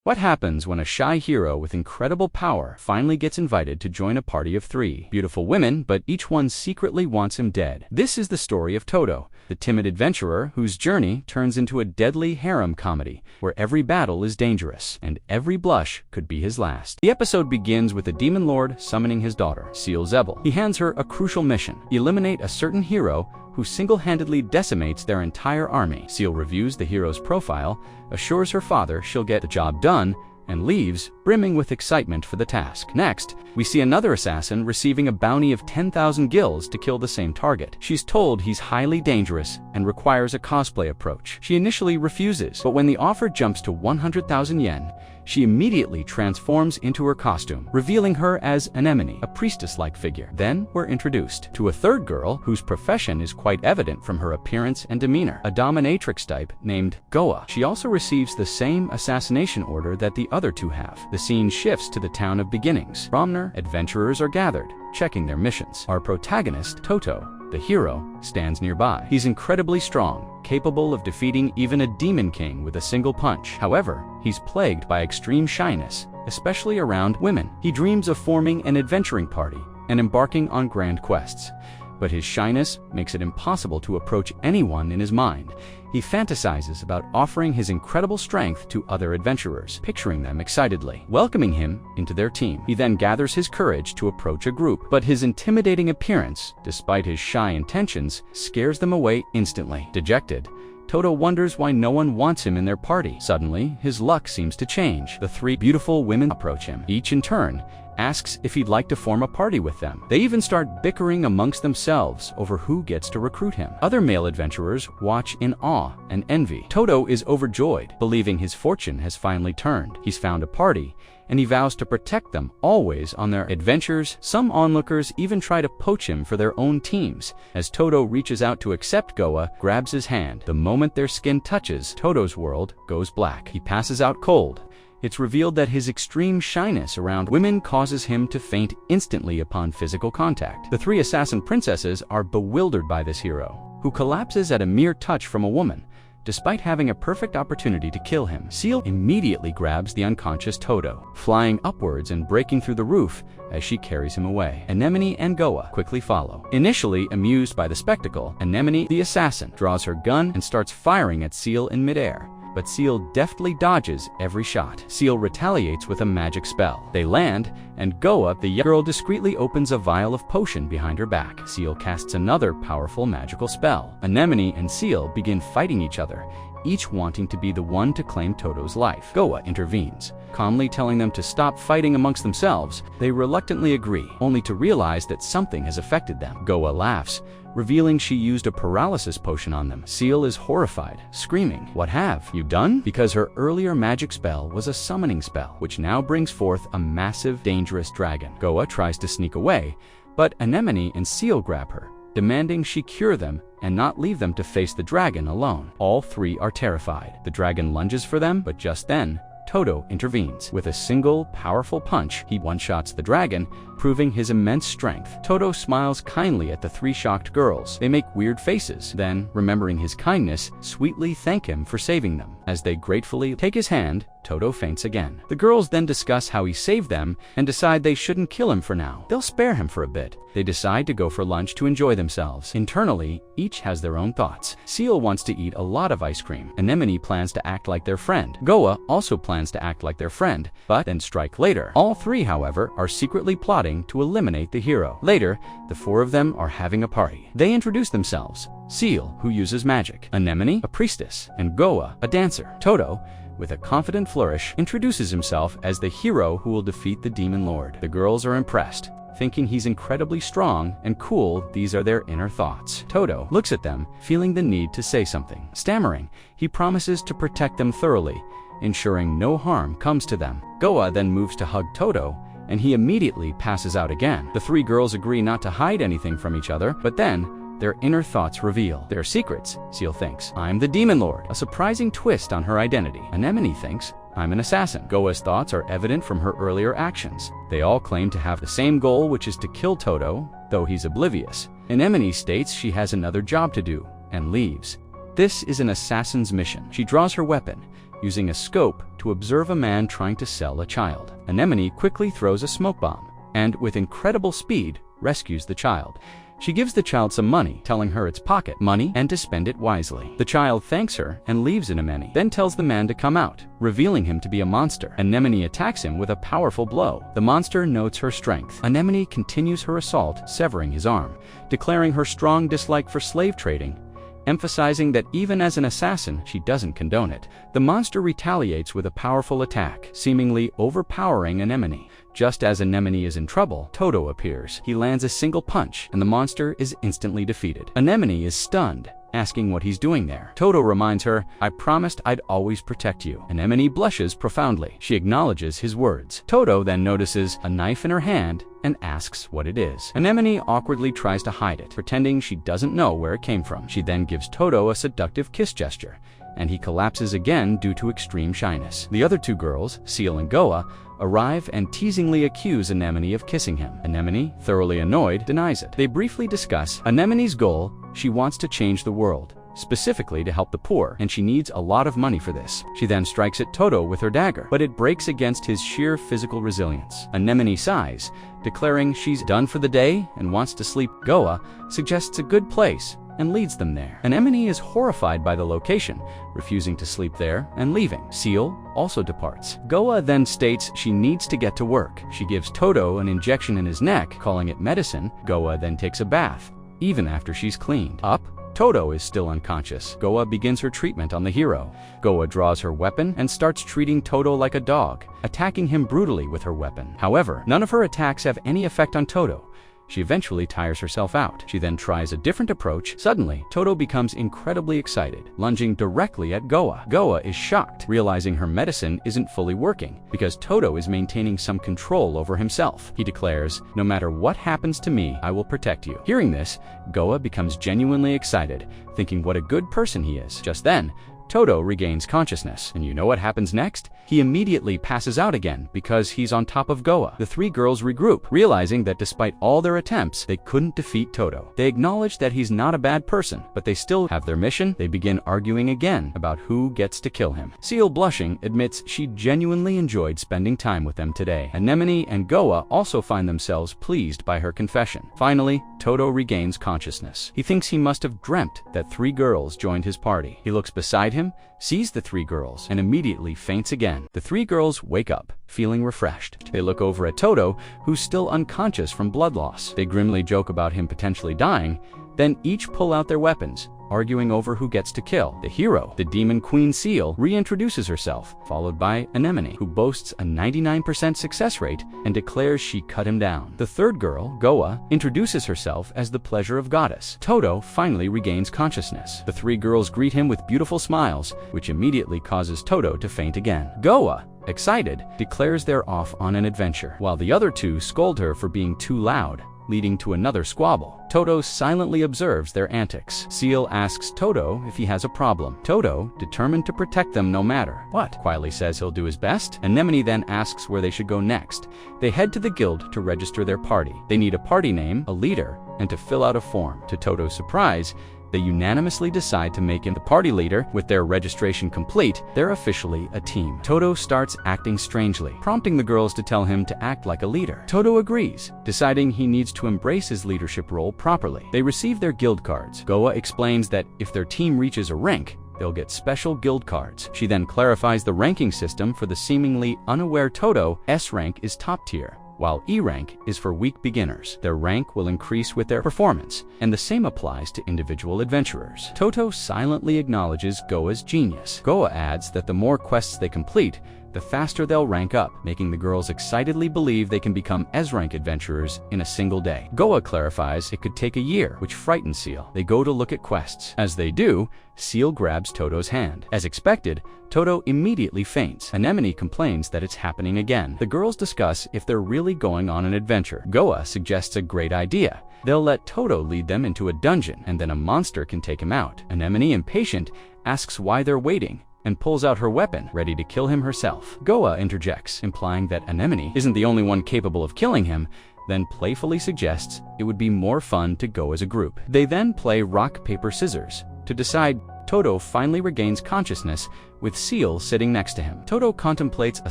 What happens when a shy hero with incredible power finally gets invited to join a party of 3 beautiful women, but each one secretly wants him dead? This is the story of Toto, the timid adventurer whose journey turns into a deadly harem comedy where every battle is dangerous and every blush could be his last. The episode begins with the demon lord summoning his daughter, Seal Zebel. He hands her a crucial mission: eliminate a certain hero who single-handedly decimates their entire army. Seal reviews the hero's profile, assures her father she'll get the job done, and leaves, brimming with excitement for the task. Next, we see another assassin receiving a bounty of 10,000 gills to kill the same target. She's told he's highly dangerous and requires a cosplay approach. She initially refuses, but when the offer jumps to 100,000 yen, she immediately transforms into her costume, revealing her as Anemone, a priestess-like figure. Then we're introduced to a third girl whose profession is quite evident from her appearance and demeanor, a dominatrix type named Goa. She also receives the same assassination order that the other two have. The scene shifts to the town of beginnings. Romner adventurers are gathered, checking their missions. Our protagonist, Toto, the hero, stands nearby. He's incredibly strong, capable of defeating even a demon king with a single punch. However, he's plagued by extreme shyness, especially around women. He dreams of forming an adventuring party and embarking on grand quests, but his shyness makes it impossible to approach anyone in his mind. He fantasizes about offering his incredible strength to other adventurers, picturing them excitedly welcoming him into their team. He then gathers his courage to approach a group, but his intimidating appearance, despite his shy intentions, scares them away instantly. Dejected, Toto wonders why no one wants him in their party. Suddenly, his luck seems to change. The 3 beautiful women approach him, each in turn asks if he'd like to form a party with them. They even start bickering amongst themselves over who gets to recruit him. Other male adventurers watch in awe and envy. Toto is overjoyed, believing his fortune has finally turned. He's found a party, and he vows to protect them always on their adventures. Some onlookers even try to poach him for their own teams. As Toto reaches out to accept, Goa grabs his hand. The moment their skin touches, Toto's world goes black. He passes out cold. It's revealed that his extreme shyness around women causes him to faint instantly upon physical contact. The 3 assassin princesses are bewildered by this hero, who collapses at a mere touch from a woman, despite having a perfect opportunity to kill him. Seal immediately grabs the unconscious Toto, flying upwards and breaking through the roof as she carries him away. Anemone and Goa quickly follow. Initially amused by the spectacle, Anemone, the assassin, draws her gun and starts firing at Seal in midair. But Seal deftly dodges every shot. Seal retaliates with a magic spell. They land, and Goa, the young girl, discreetly opens a vial of potion behind her back. Seal casts another powerful magical spell. Anemone and Seal begin fighting each other, each wanting to be the one to claim Toto's life. Goa intervenes, calmly telling them to stop fighting amongst themselves. They reluctantly agree, only to realize that something has affected them. Goa laughs, revealing she used a paralysis potion on them. Seal is horrified, screaming, "What have you done?" Because her earlier magic spell was a summoning spell, which now brings forth a massive, dangerous dragon. Goa tries to sneak away, but Anemone and Seal grab her, demanding she cure them and not leave them to face the dragon alone. All 3 are terrified. The dragon lunges for them, but just then, Toto intervenes. With a single, powerful punch, he one-shots the dragon, proving his immense strength. Toto smiles kindly at the 3 shocked girls. They make weird faces, then, remembering his kindness, sweetly thank him for saving them. As they gratefully take his hand, Toto faints again. The girls then discuss how he saved them and decide they shouldn't kill him for now. They'll spare him for a bit. They decide to go for lunch to enjoy themselves. Internally, each has their own thoughts. Seal wants to eat a lot of ice cream. Anemone plans to act like their friend. Goa also plans to act like their friend, but then strike later. All 3, however, are secretly plotting to eliminate the hero. Later, the 4 of them are having a party. They introduce themselves: Seal, who uses magic; Anemone, a priestess; and Goa, a dancer. Toto, with a confident flourish, introduces himself as the hero who will defeat the demon lord. The girls are impressed, thinking he's incredibly strong and cool. These are their inner thoughts. Toto looks at them, feeling the need to say something. Stammering, he promises to protect them thoroughly, ensuring no harm comes to them. Goa then moves to hug Toto, and he immediately passes out again. The 3 girls agree not to hide anything from each other, but then their inner thoughts reveal their secrets. Seal thinks, "I'm the demon lord," a surprising twist on her identity. Anemone thinks, "I'm an assassin." Goa's thoughts are evident from her earlier actions. They all claim to have the same goal, which is to kill Toto, though he's oblivious. Anemone states she has another job to do, and leaves. This is an assassin's mission. She draws her weapon, using a scope to observe a man trying to sell a child. Anemone quickly throws a smoke bomb and, with incredible speed, rescues the child. She gives the child some money, telling her it's pocket money and to spend it wisely. The child thanks her and leaves Anemone, then tells the man to come out, revealing him to be a monster. Anemone attacks him with a powerful blow. The monster notes her strength. Anemone continues her assault, severing his arm, declaring her strong dislike for slave trading, emphasizing that even as an assassin, she doesn't condone it. The monster retaliates with a powerful attack, seemingly overpowering Anemone. Just as Anemone is in trouble, Toto appears. He lands a single punch, and the monster is instantly defeated. Anemone is stunned, asking what he's doing there. Toto reminds her, "I promised I'd always protect you." Anemone blushes profoundly. She acknowledges his words. Toto then notices a knife in her hand and asks what it is. Anemone awkwardly tries to hide it, pretending she doesn't know where it came from. She then gives Toto a seductive kiss gesture, and he collapses again due to extreme shyness. The other two girls, Seal and Goa, arrive and teasingly accuse Anemone of kissing him. Anemone, thoroughly annoyed, denies it. They briefly discuss Anemone's goal. She wants to change the world, specifically to help the poor, and she needs a lot of money for this. She then strikes at Toto with her dagger, but it breaks against his sheer physical resilience. Anemone sighs, declaring she's done for the day and wants to sleep. Goa suggests a good place and leads them there. Anemone is horrified by the location, refusing to sleep there and leaving. Seal also departs. Goa then states she needs to get to work. She gives Toto an injection in his neck, calling it medicine. Goa then takes a bath, even after she's cleaned up. Toto is still unconscious. Goa begins her treatment on the hero. Goa draws her weapon and starts treating Toto like a dog, attacking him brutally with her weapon. However, none of her attacks have any effect on Toto. She eventually tires herself out. She then tries a different approach. Suddenly, Toto becomes incredibly excited, lunging directly at Goa. Goa is shocked, realizing her medicine isn't fully working, because Toto is maintaining some control over himself. He declares, "No matter what happens to me, I will protect you." Hearing this, Goa becomes genuinely excited, thinking what a good person he is. Just then, Toto regains consciousness, and you know what happens next? He immediately passes out again because he's on top of Goa. The three girls regroup, realizing that despite all their attempts, they couldn't defeat Toto. They acknowledge that he's not a bad person, but they still have their mission. They begin arguing again about who gets to kill him. Seal, blushing, admits she genuinely enjoyed spending time with them today. Anemone and Goa also find themselves pleased by her confession. Finally, Toto regains consciousness. He thinks he must have dreamt that three girls joined his party. He looks beside him, sees the three girls, and immediately faints again. The three girls wake up, feeling refreshed. They look over at Toto, who's still unconscious from blood loss. They grimly joke about him potentially dying, then each pull out their weapons, arguing over who gets to kill. The hero, the demon queen Seal, reintroduces herself, followed by Anemone, who boasts a 99% success rate and declares she cut him down. The third girl, Goa, introduces herself as the pleasure of goddess. Toto finally regains consciousness. The three girls greet him with beautiful smiles, which immediately causes Toto to faint again. Goa, excited, declares they're off on an adventure, while the other two scold her for being too loud, leading to another squabble. Toto silently observes their antics. Seal asks Toto if he has a problem. Toto, determined to protect them no matter what, quietly says he'll do his best. Anemone then asks where they should go next. They head to the guild to register their party. They need a party name, a leader, and to fill out a form. To Toto's surprise, they unanimously decide to make him the party leader. With their registration complete, they're officially a team. Toto starts acting strangely, prompting the girls to tell him to act like a leader. Toto agrees, deciding he needs to embrace his leadership role properly. They receive their guild cards. Goa explains that if their team reaches a rank, they'll get special guild cards. She then clarifies the ranking system for the seemingly unaware Toto. S rank is top tier, while E rank is for weak beginners. Their rank will increase with their performance, and the same applies to individual adventurers. Toto silently acknowledges Goa's genius. Goa adds that the more quests they complete, the faster they'll rank up, making the girls excitedly believe they can become S-rank adventurers in a single day. Goa clarifies it could take a year, which frightens Seal. They go to look at quests. As they do, Seal grabs Toto's hand. As expected, Toto immediately faints. Anemone complains that it's happening again. The girls discuss if they're really going on an adventure. Goa suggests a great idea. They'll let Toto lead them into a dungeon, and then a monster can take him out. Anemone, impatient, asks why they're waiting, and pulls out her weapon, ready to kill him herself. Goa interjects, implying that Anemone isn't the only one capable of killing him, then playfully suggests it would be more fun to go as a group. They then play rock, paper, scissors to decide Toto finally regains consciousness, with Seal sitting next to him. Toto contemplates a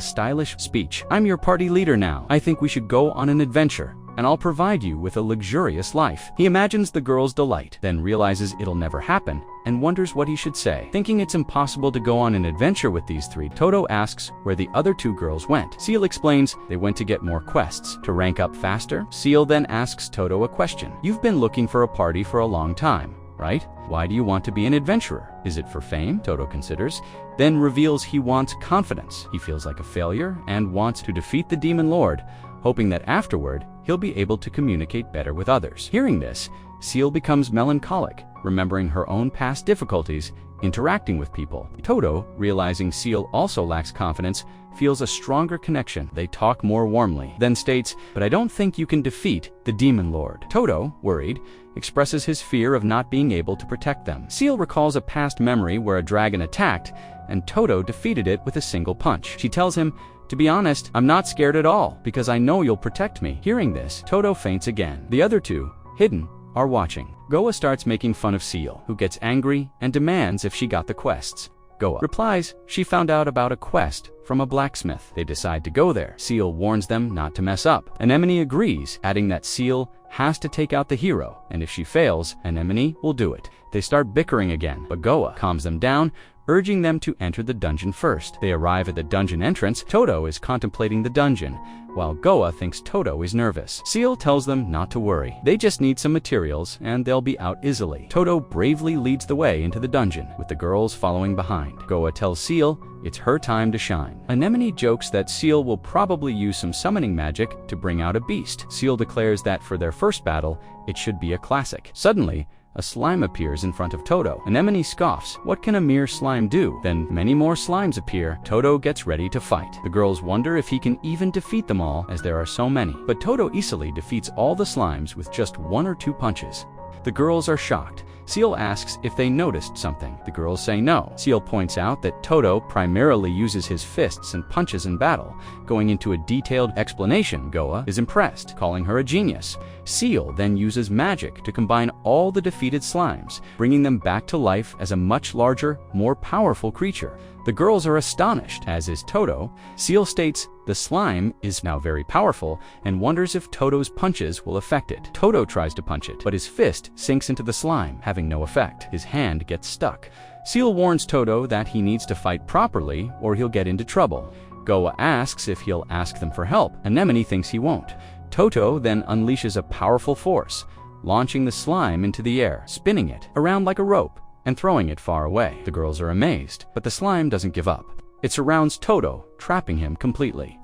stylish speech. "I'm your party leader now. I think we should go on an adventure, and I'll provide you with a luxurious life." He imagines the girl's delight, then realizes it'll never happen, and wonders what he should say. Thinking it's impossible to go on an adventure with these three, Toto asks where the other two girls went. Seal explains they went to get more quests, to rank up faster. Seal then asks Toto a question. "You've been looking for a party for a long time, right? Why do you want to be an adventurer? Is it for fame?" Toto considers, then reveals he wants confidence. He feels like a failure and wants to defeat the Demon Lord, hoping that afterward he'll be able to communicate better with others. Hearing this, Seal becomes melancholic, remembering her own past difficulties interacting with people. Toto, realizing Seal also lacks confidence, feels a stronger connection. They talk more warmly, then states, "But I don't think you can defeat the Demon Lord." Toto, worried, expresses his fear of not being able to protect them. Seal recalls a past memory where a dragon attacked, and Toto defeated it with a single punch. She tells him, "To be honest, I'm not scared at all, because I know you'll protect me." Hearing this, Toto faints again. The other two, hidden, are watching. Goa starts making fun of Seal, who gets angry and demands if she got the quests. Goa replies she found out about a quest from a blacksmith. They decide to go there. Seal warns them not to mess up. Anemone agrees, adding that Seal has to take out the hero, and if she fails, Anemone will do it. They start bickering again, but Goa calms them down, urging them to enter the dungeon first. They arrive at the dungeon entrance. Toto is contemplating the dungeon, while Goa thinks Toto is nervous. Seal tells them not to worry. They just need some materials, and they'll be out easily. Toto bravely leads the way into the dungeon, with the girls following behind. Goa tells Seal it's her time to shine. Anemone jokes that Seal will probably use some summoning magic to bring out a beast. Seal declares that for their first battle, it should be a classic. Suddenly, a slime appears in front of Toto. Anemone scoffs. What can a mere slime do? Then many more slimes appear. Toto gets ready to fight. The girls wonder if he can even defeat them all, as there are so many. But Toto easily defeats all the slimes with just 1 or 2 punches. The girls are shocked. Seal asks if they noticed something. The girls say no. Seal points out that Toto primarily uses his fists and punches in battle. Going into a detailed explanation, Goa is impressed, calling her a genius. Seal then uses magic to combine all the defeated slimes, bringing them back to life as a much larger, more powerful creature. The girls are astonished, as is Toto. Seal states the slime is now very powerful and wonders if Toto's punches will affect it. Toto tries to punch it, but his fist sinks into the slime, having no effect. His hand gets stuck. Seal warns Toto that he needs to fight properly or he'll get into trouble. Goa asks if he'll ask them for help. Anemone thinks he won't. Toto then unleashes a powerful force, launching the slime into the air, spinning it around like a rope, and throwing it far away. The girls are amazed, but the slime doesn't give up. It surrounds Toto, trapping him completely.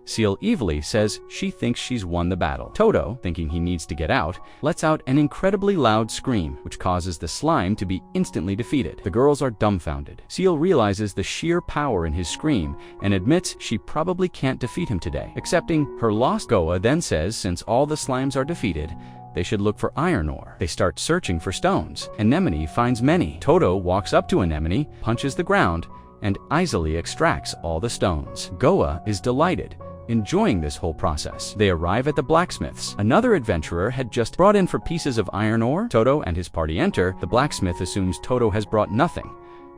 Seal evilly says she thinks she's won the battle. Toto, thinking he needs to get out, lets out an incredibly loud scream, which causes the slime to be instantly defeated. The girls are dumbfounded. Seal realizes the sheer power in his scream and admits she probably can't defeat him today. Accepting her loss, Goa then says since all the slimes are defeated, they should look for iron ore. They start searching for stones. Anemone finds many. Toto walks up to Anemone, punches the ground, and easily extracts all the stones. Goa is delighted, enjoying this whole process. They arrive at the blacksmith's. Another adventurer had just brought in for pieces of iron ore. Toto and his party enter. The blacksmith assumes Toto has brought nothing,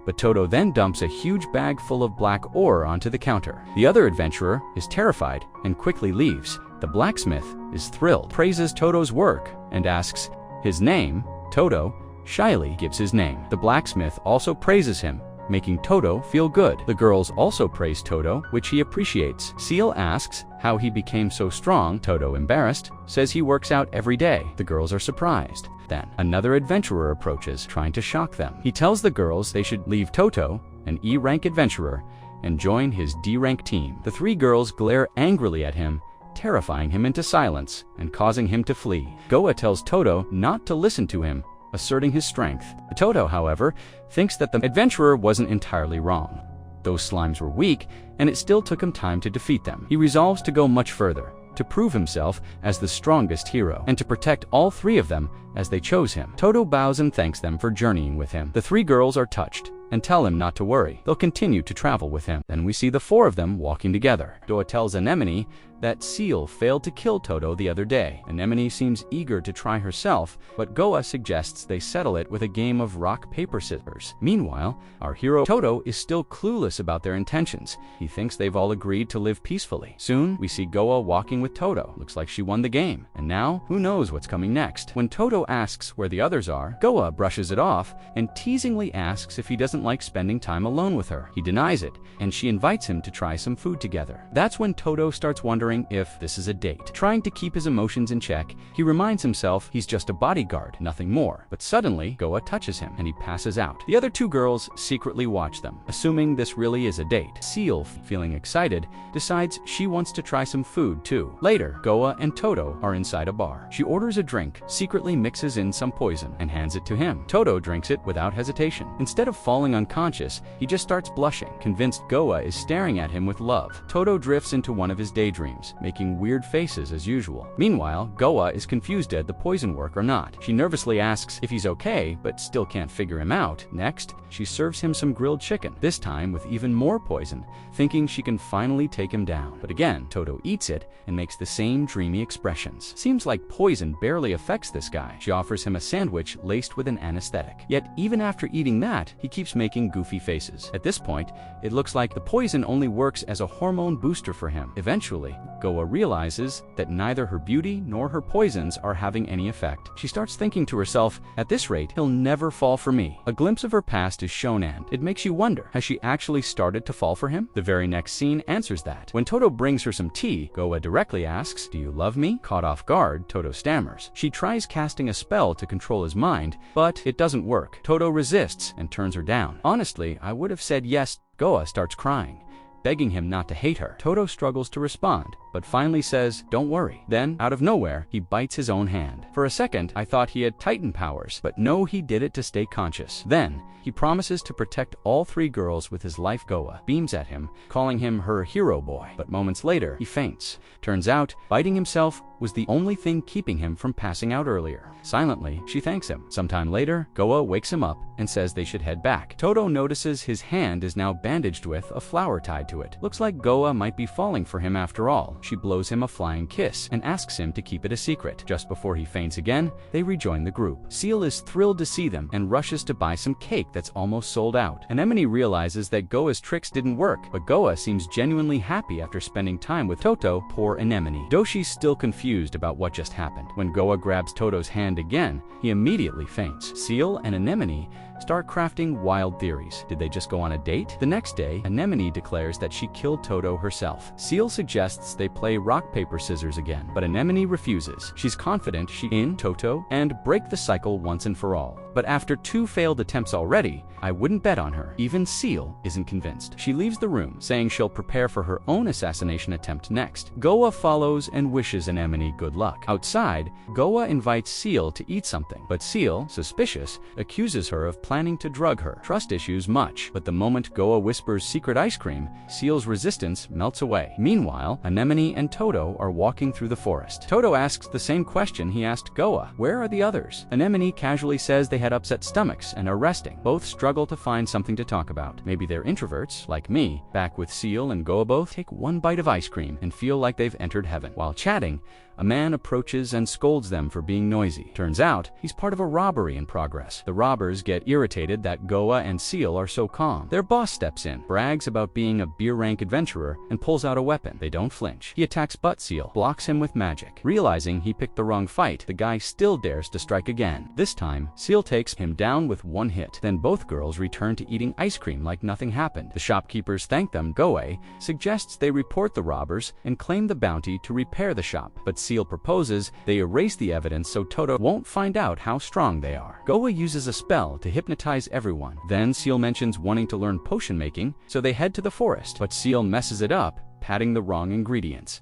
but Toto then dumps a huge bag full of black ore onto the counter. The other adventurer is terrified and quickly leaves. The blacksmith is thrilled, praises Toto's work, and asks his name. Toto shyly gives his name. The blacksmith also praises him, making Toto feel good. The girls also praise Toto, which he appreciates. Seal asks how he became so strong. Toto, embarrassed, says he works out every day. The girls are surprised. Then, another adventurer approaches, trying to shock them. He tells the girls they should leave Toto, an E-rank adventurer, and join his D-rank team. The 3 girls glare angrily at him, terrifying him into silence and causing him to flee. Goa tells Toto not to listen to him, asserting his strength. Toto, however, thinks that the adventurer wasn't entirely wrong. Those slimes were weak, and it still took him time to defeat them. He resolves to go much further, to prove himself as the strongest hero, and to protect all 3 of them as they chose him. Toto bows and thanks them for journeying with him. The 3 girls are touched and tell him not to worry. They'll continue to travel with him. Then we see the 4 of them walking together. Goa tells Anemone that Seal failed to kill Toto the other day. Anemone seems eager to try herself, but Goa suggests they settle it with a game of rock, paper, scissors. Meanwhile, our hero Toto is still clueless about their intentions. He thinks they've all agreed to live peacefully. Soon, we see Goa walking with Toto. Looks like she won the game. And now, who knows what's coming next? When Toto asks where the others are, Goa brushes it off and teasingly asks if he doesn't like spending time alone with her. He denies it, and she invites him to try some food together. That's when Toto starts wondering if this is a date. Trying to keep his emotions in check, he reminds himself he's just a bodyguard, nothing more. But suddenly, Goa touches him, and he passes out. The other two girls secretly watch them, assuming this really is a date. Seal, feeling excited, decides she wants to try some food too. Later, Goa and Toto are inside a bar. She orders a drink, secretly mixes in some poison, and hands it to him. Toto drinks it without hesitation. Instead of falling unconscious, he just starts blushing, convinced Goa is staring at him with love. Toto drifts into one of his daydreams, making weird faces as usual. Meanwhile, Goa is confused did the poison work or not. She nervously asks if he's okay, but still can't figure him out. Next, she serves him some grilled chicken, this time with even more poison, thinking she can finally take him down. But again, Toto eats it and makes the same dreamy expressions. Seems like poison barely affects this guy. She offers him a sandwich laced with an anesthetic. Yet, even after eating that, he keeps making goofy faces. At this point, it looks like the poison only works as a hormone booster for him. Eventually, Goa realizes that neither her beauty nor her poisons are having any effect. She starts thinking to herself, at this rate, he'll never fall for me. A glimpse of her past is shown, and it makes you wonder, has she actually started to fall for him? The very next scene answers that. When Toto brings her some tea, Goa directly asks, "Do you love me?" Caught off guard, Toto stammers. She tries casting a spell to control his mind, but it doesn't work. Toto resists and turns her down. Honestly, I would have said yes. Goa starts crying, begging him not to hate her. Toto struggles to respond, but finally says, "Don't worry." Then, out of nowhere, he bites his own hand. For a second, I thought he had Titan powers, but no, he did it to stay conscious. Then, he promises to protect all three girls with his life. Goa beams at him, calling him her hero boy, but moments later, he faints. Turns out, biting himself was the only thing keeping him from passing out earlier. Silently, she thanks him. Sometime later, Goa wakes him up and says they should head back. Toto notices his hand is now bandaged with a flower tied to it. Looks like Goa might be falling for him after all. She blows him a flying kiss and asks him to keep it a secret. Just before he faints again, they rejoin the group. Seal is thrilled to see them and rushes to buy some cake that's almost sold out. Anemone realizes that Goa's tricks didn't work, but Goa seems genuinely happy after spending time with Toto. Poor Anemone. Though she's still confused about what just happened. When Goa grabs Toto's hand again, he immediately faints. Seal and Anemone start crafting wild theories. Did they just go on a date? The next day, Anemone declares that she killed Toto herself. Seal suggests they play rock, paper, scissors again, but Anemone refuses. She's confident she in Toto and break the cycle once and for all. But after 2 failed attempts already, I wouldn't bet on her. Even Seal isn't convinced. She leaves the room, saying she'll prepare for her own assassination attempt next. Goa follows and wishes Anemone good luck. Outside, Goa invites Seal to eat something, but Seal, suspicious, accuses her of planning to drug her. Trust issues much, but the moment Goa whispers secret ice cream, Seal's resistance melts away. Meanwhile, Anemone and Toto are walking through the forest. Toto asks the same question he asked Goa. Where are the others? Anemone casually says they had upset stomachs and are resting. Both struggle to find something to talk about. Maybe they're introverts, like me. Back with Seal and Goa, both take one bite of ice cream and feel like they've entered heaven. While chatting, a man approaches and scolds them for being noisy. Turns out, he's part of a robbery in progress. The robbers get irritated that Goa and Seal are so calm. Their boss steps in, brags about being a beer-rank adventurer, and pulls out a weapon. They don't flinch. He attacks Butt Seal, blocks him with magic. Realizing he picked the wrong fight, the guy still dares to strike again. This time, Seal takes him down with 1 hit. Then both girls return to eating ice cream like nothing happened. The shopkeepers thank them. Goa suggests they report the robbers and claim the bounty to repair the shop, but Seal proposes they erase the evidence so Toto won't find out how strong they are. Goa uses a spell to hypnotize everyone. Then Seal mentions wanting to learn potion making, so they head to the forest, but Seal messes it up, adding the wrong ingredients.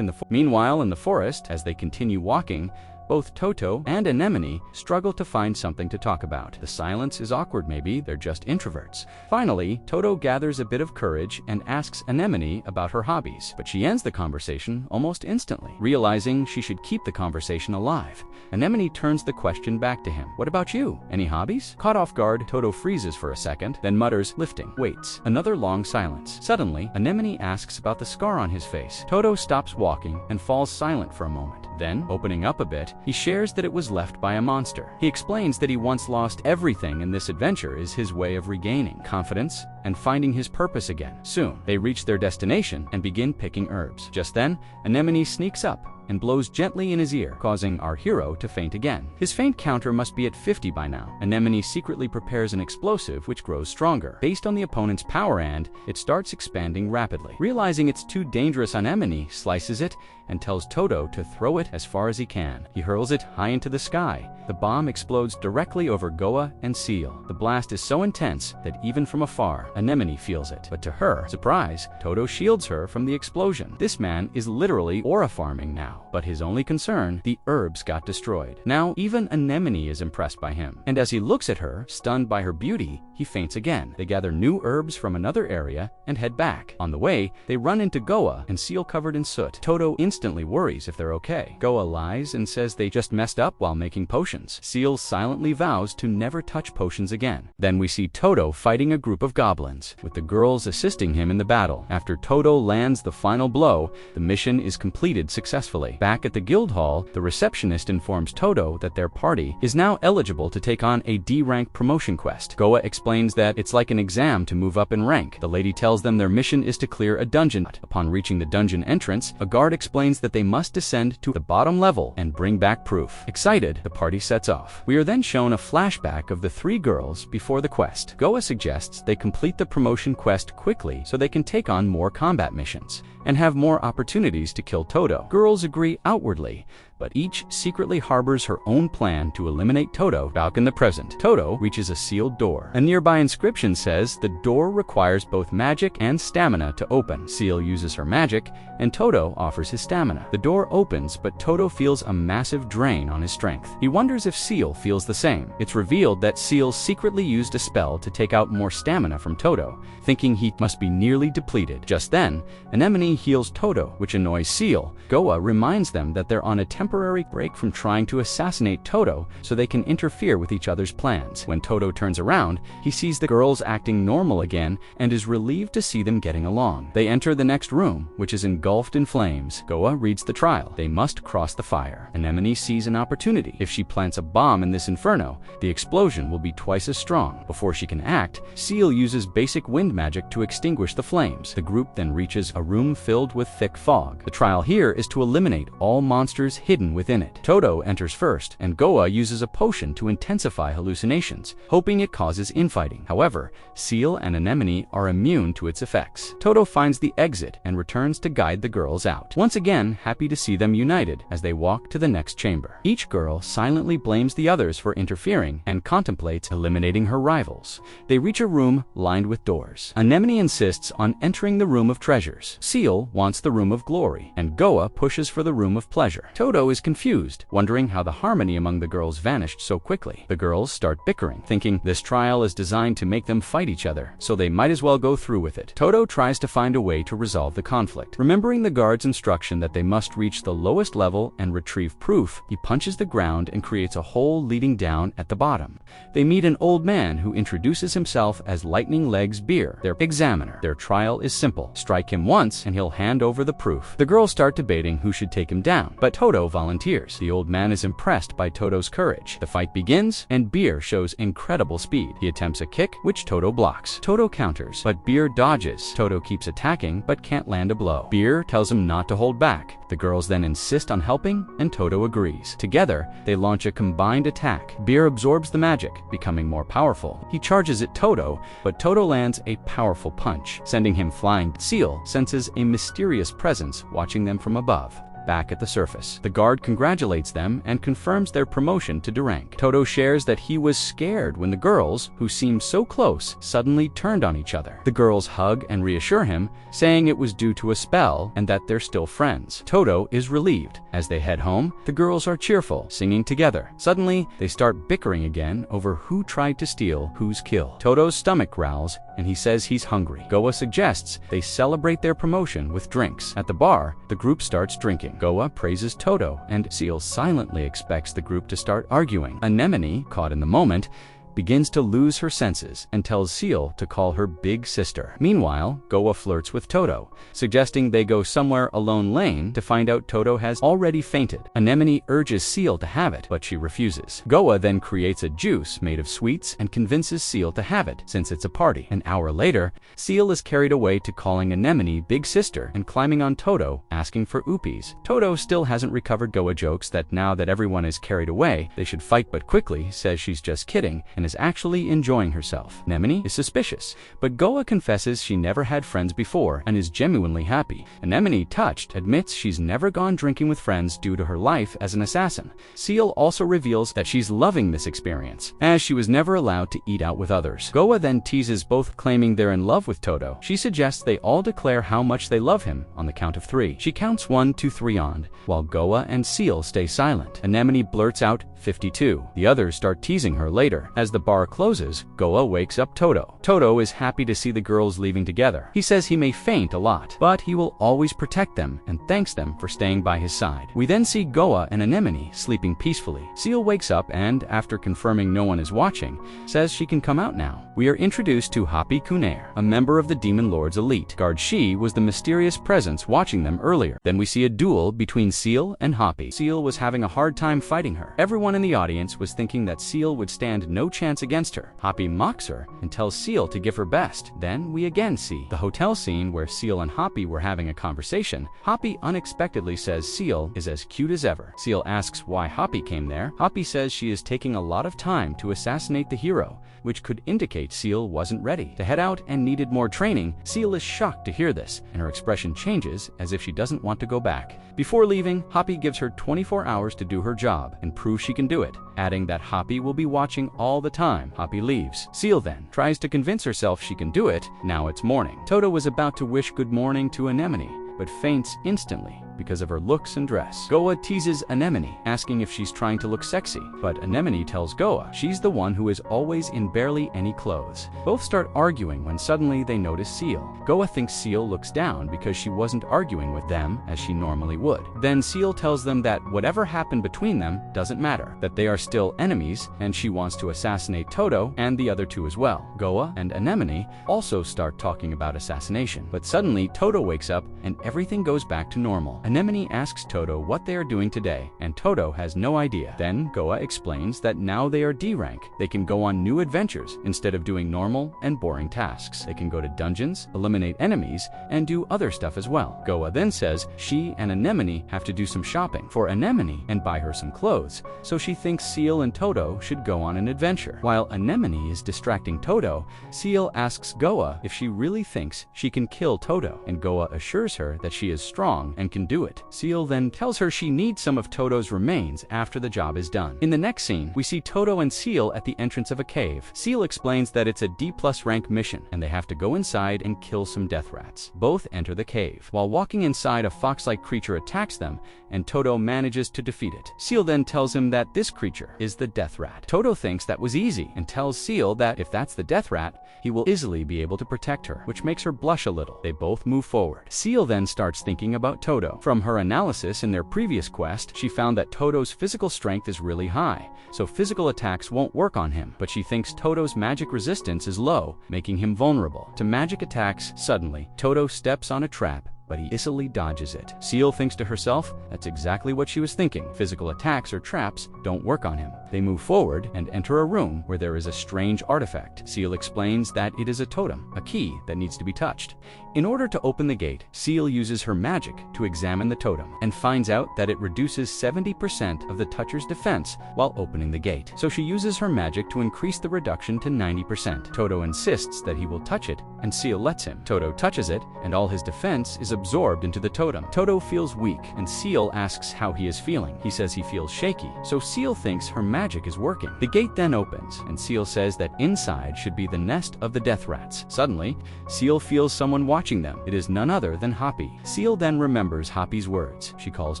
Meanwhile, in the forest, as they continue walking, Both Toto and Anemone struggle to find something to talk about. The silence is awkward, maybe they're just introverts. Finally, Toto gathers a bit of courage and asks Anemone about her hobbies, but she ends the conversation almost instantly. Realizing she should keep the conversation alive, Anemone turns the question back to him. What about you? Any hobbies? Caught off guard, Toto freezes for a second, then mutters, lifting, waits. Another long silence. Suddenly, Anemone asks about the scar on his face. Toto stops walking and falls silent for a moment. Then, opening up a bit, he shares that it was left by a monster. He explains that he once lost everything and this adventure is his way of regaining confidence and finding his purpose again. Soon, they reach their destination and begin picking herbs. Just then, Anemone sneaks up and blows gently in his ear, causing our hero to faint again. His faint counter must be at 50 by now. Anemone secretly prepares an explosive which grows stronger. Based on the opponent's power and it starts expanding rapidly. Realizing it's too dangerous, Anemone slices it and tells Toto to throw it as far as he can. He hurls it high into the sky. The bomb explodes directly over Goa and Seal. The blast is so intense that even from afar, Anemone feels it. But to her surprise, Toto shields her from the explosion. This man is literally aura farming now, but his only concern, the herbs got destroyed. Now, even Anemone is impressed by him. And as he looks at her, stunned by her beauty, he faints again. They gather new herbs from another area and head back. On the way, they run into Goa and Seal covered in soot. Toto instantly worries if they're okay. Goa lies and says they just messed up while making potions. Seal silently vows to never touch potions again. Then we see Toto fighting a group of goblins, with the girls assisting him in the battle. After Toto lands the final blow, the mission is completed successfully. Back at the guild hall, the receptionist informs Toto that their party is now eligible to take on a D-rank promotion quest. Goa explains that it's like an exam to move up in rank. The lady tells them their mission is to clear a dungeon. Upon reaching the dungeon entrance, a guard explains that they must descend to the bottom level and bring back proof. Excited, the party sets off. We are then shown a flashback of the three girls before the quest. Goa suggests they complete the promotion quest quickly so they can take on more combat missions and have more opportunities to kill Toto. Girls agree outwardly, but each secretly harbors her own plan to eliminate Toto. Back in the present, Toto reaches a sealed door. A nearby inscription says the door requires both magic and stamina to open. Seal uses her magic, and Toto offers his stamina. The door opens, but Toto feels a massive drain on his strength. He wonders if Seal feels the same. It's revealed that Seal secretly used a spell to take out more stamina from Toto, thinking he must be nearly depleted. Just then, Anemone heals Toto, which annoys Seal. Goa reminds them that they're on a temporary break from trying to assassinate Toto so they can interfere with each other's plans. When Toto turns around, he sees the girls acting normal again and is relieved to see them getting along. They enter the next room, which is engulfed in flames. Goa reads the trial. They must cross the fire. Anemone sees an opportunity. If she plants a bomb in this inferno, the explosion will be twice as strong. Before she can act, Seal uses basic wind magic to extinguish the flames. The group then reaches a room filled with thick fog. The trial here is to eliminate all monsters hidden within it. Toto enters first, and Goa uses a potion to intensify hallucinations, hoping it causes infighting. However, Seal and Anemone are immune to its effects. Toto finds the exit and returns to guide the girls out. Once again, happy to see them united as they walk to the next chamber. Each girl silently blames the others for interfering and contemplates eliminating her rivals. They reach a room lined with doors. Anemone insists on entering the room of treasures. Seal wants the room of glory, and Goa pushes for the room of pleasure. Toto is confused, wondering how the harmony among the girls vanished so quickly. The girls start bickering, thinking this trial is designed to make them fight each other, so they might as well go through with it. Toto tries to find a way to resolve the conflict. Remembering the guard's instruction that they must reach the lowest level and retrieve proof, he punches the ground and creates a hole leading down at the bottom. They meet an old man who introduces himself as Lightning Legs Beer, their examiner. Their trial is simple. Strike him once and he'll hand over the proof. The girls start debating who should take him down, but Toto volunteers. The old man is impressed by Toto's courage. The fight begins, and Beer shows incredible speed. He attempts a kick, which Toto blocks. Toto counters, but Beer dodges. Toto keeps attacking, but can't land a blow. Beer tells him not to hold back. The girls then insist on helping, and Toto agrees. Together, they launch a combined attack. Beer absorbs the magic, becoming more powerful. He charges at Toto, but Toto lands a powerful punch, sending him flying. Seal senses a mysterious presence watching them from above. back at the surface. The guard congratulates them and confirms their promotion to D rank. Toto shares that he was scared when the girls, who seemed so close, suddenly turned on each other. The girls hug and reassure him, saying it was due to a spell and that they're still friends. Toto is relieved. As they head home, the girls are cheerful, singing together. Suddenly, they start bickering again over who tried to steal whose kill. Toto's stomach growls, and he says he's hungry. Goa suggests they celebrate their promotion with drinks. At the bar, the group starts drinking. Goa praises Toto, and Seal silently expects the group to start arguing. Anemone, caught in the moment, begins to lose her senses and tells Seal to call her big sister. Meanwhile, Goa flirts with Toto, suggesting they go somewhere alone lane to find out Toto has already fainted. Anemone urges Seal to have it, but she refuses. Goa then creates a juice made of sweets and convinces Seal to have it, since it's a party. An hour later, Seal is carried away to calling Anemone big sister and climbing on Toto, asking for oopies. Toto still hasn't recovered. Goa jokes that now that everyone is carried away, they should fight, but quickly says she's just kidding and is actually enjoying herself. Anemone is suspicious, but Goa confesses she never had friends before and is genuinely happy. Anemone, touched, admits she's never gone drinking with friends due to her life as an assassin. Seal also reveals that she's loving this experience, as she was never allowed to eat out with others. Goa then teases both, claiming they're in love with Toto. She suggests they all declare how much they love him on the count of 3. She counts 1, 2, 3 on, while Goa and Seal stay silent. Anemone blurts out 52. The others start teasing her later. As the bar closes, Goa wakes up Toto. Toto is happy to see the girls leaving together. He says he may faint a lot, but he will always protect them and thanks them for staying by his side. We then see Goa and Anemone sleeping peacefully. Seal wakes up and, after confirming no one is watching, says she can come out now. We are introduced to Happy Kunair, a member of the Demon Lord's elite. Guard She was the mysterious presence watching them earlier. Then we see a duel between Seal and Happy. Seal was having a hard time fighting her. Everyone in the audience was thinking that Seal would stand no chance against her. Happy mocks her and tells Seal to give her best. Then we again see the hotel scene where Seal and Happy were having a conversation. Happy unexpectedly says Seal is as cute as ever. Seal asks why Happy came there. Happy says she is taking a lot of time to assassinate the hero, which could indicate Seal wasn't ready to head out and needed more training. Seal is shocked to hear this, and her expression changes as if she doesn't want to go back. Before leaving, Happy gives her 24 hours to do her job and prove she can do it, adding that Happy will be watching all the time. Happy leaves. Seal then tries to convince herself she can do it. Now it's morning. Toto was about to wish good morning to Anemone, but faints instantly because of her looks and dress. Goa teases Anemone, asking if she's trying to look sexy, but Anemone tells Goa she's the one who is always in barely any clothes. Both start arguing when suddenly they notice Seal. Goa thinks Seal looks down because she wasn't arguing with them as she normally would. Then Seal tells them that whatever happened between them doesn't matter, that they are still enemies, and she wants to assassinate Toto and the other two as well. Goa and Anemone also start talking about assassination, but suddenly Toto wakes up and everything goes back to normal. Anemone asks Toto what they are doing today, and Toto has no idea. Then Goa explains that now they are D rank, they can go on new adventures instead of doing normal and boring tasks. They can go to dungeons, eliminate enemies, and do other stuff as well. Goa then says she and Anemone have to do some shopping for Anemone and buy her some clothes, so she thinks Seal and Toto should go on an adventure. While Anemone is distracting Toto, Seal asks Goa if she really thinks she can kill Toto, and Goa assures her that she is strong and can do it. Seal then tells her she needs some of Toto's remains after the job is done. In the next scene, we see Toto and Seal at the entrance of a cave. Seal explains that it's a D+ rank mission, and they have to go inside and kill some death rats. Both enter the cave. While walking inside, a fox-like creature attacks them, and Toto manages to defeat it. Seal then tells him that this creature is the death rat. Toto thinks that was easy, and tells Seal that if that's the death rat, he will easily be able to protect her, which makes her blush a little. They both move forward. Seal then starts thinking about Toto. From her analysis in their previous quest, she found that Toto's physical strength is really high, so physical attacks won't work on him, but she thinks Toto's magic resistance is low, making him vulnerable to magic attacks. Suddenly, Toto steps on a trap, but he easily dodges it. Seal thinks to herself, that's exactly what she was thinking. Physical attacks or traps don't work on him. They move forward and enter a room where there is a strange artifact. Seal explains that it is a totem, a key that needs to be touched. In order to open the gate, Seal uses her magic to examine the totem and finds out that it reduces 70% of the toucher's defense while opening the gate. So she uses her magic to increase the reduction to 90%. Toto insists that he will touch it, and Seal lets him. Toto touches it, and all his defense is absorbed into the totem. Toto feels weak, and Seal asks how he is feeling. He says he feels shaky, so Seal thinks her magic is working. The gate then opens, and Seal says that inside should be the nest of the death rats. Suddenly, Seal feels someone watching them. It is none other than Hoppy. Seal then remembers Hoppy's words. She calls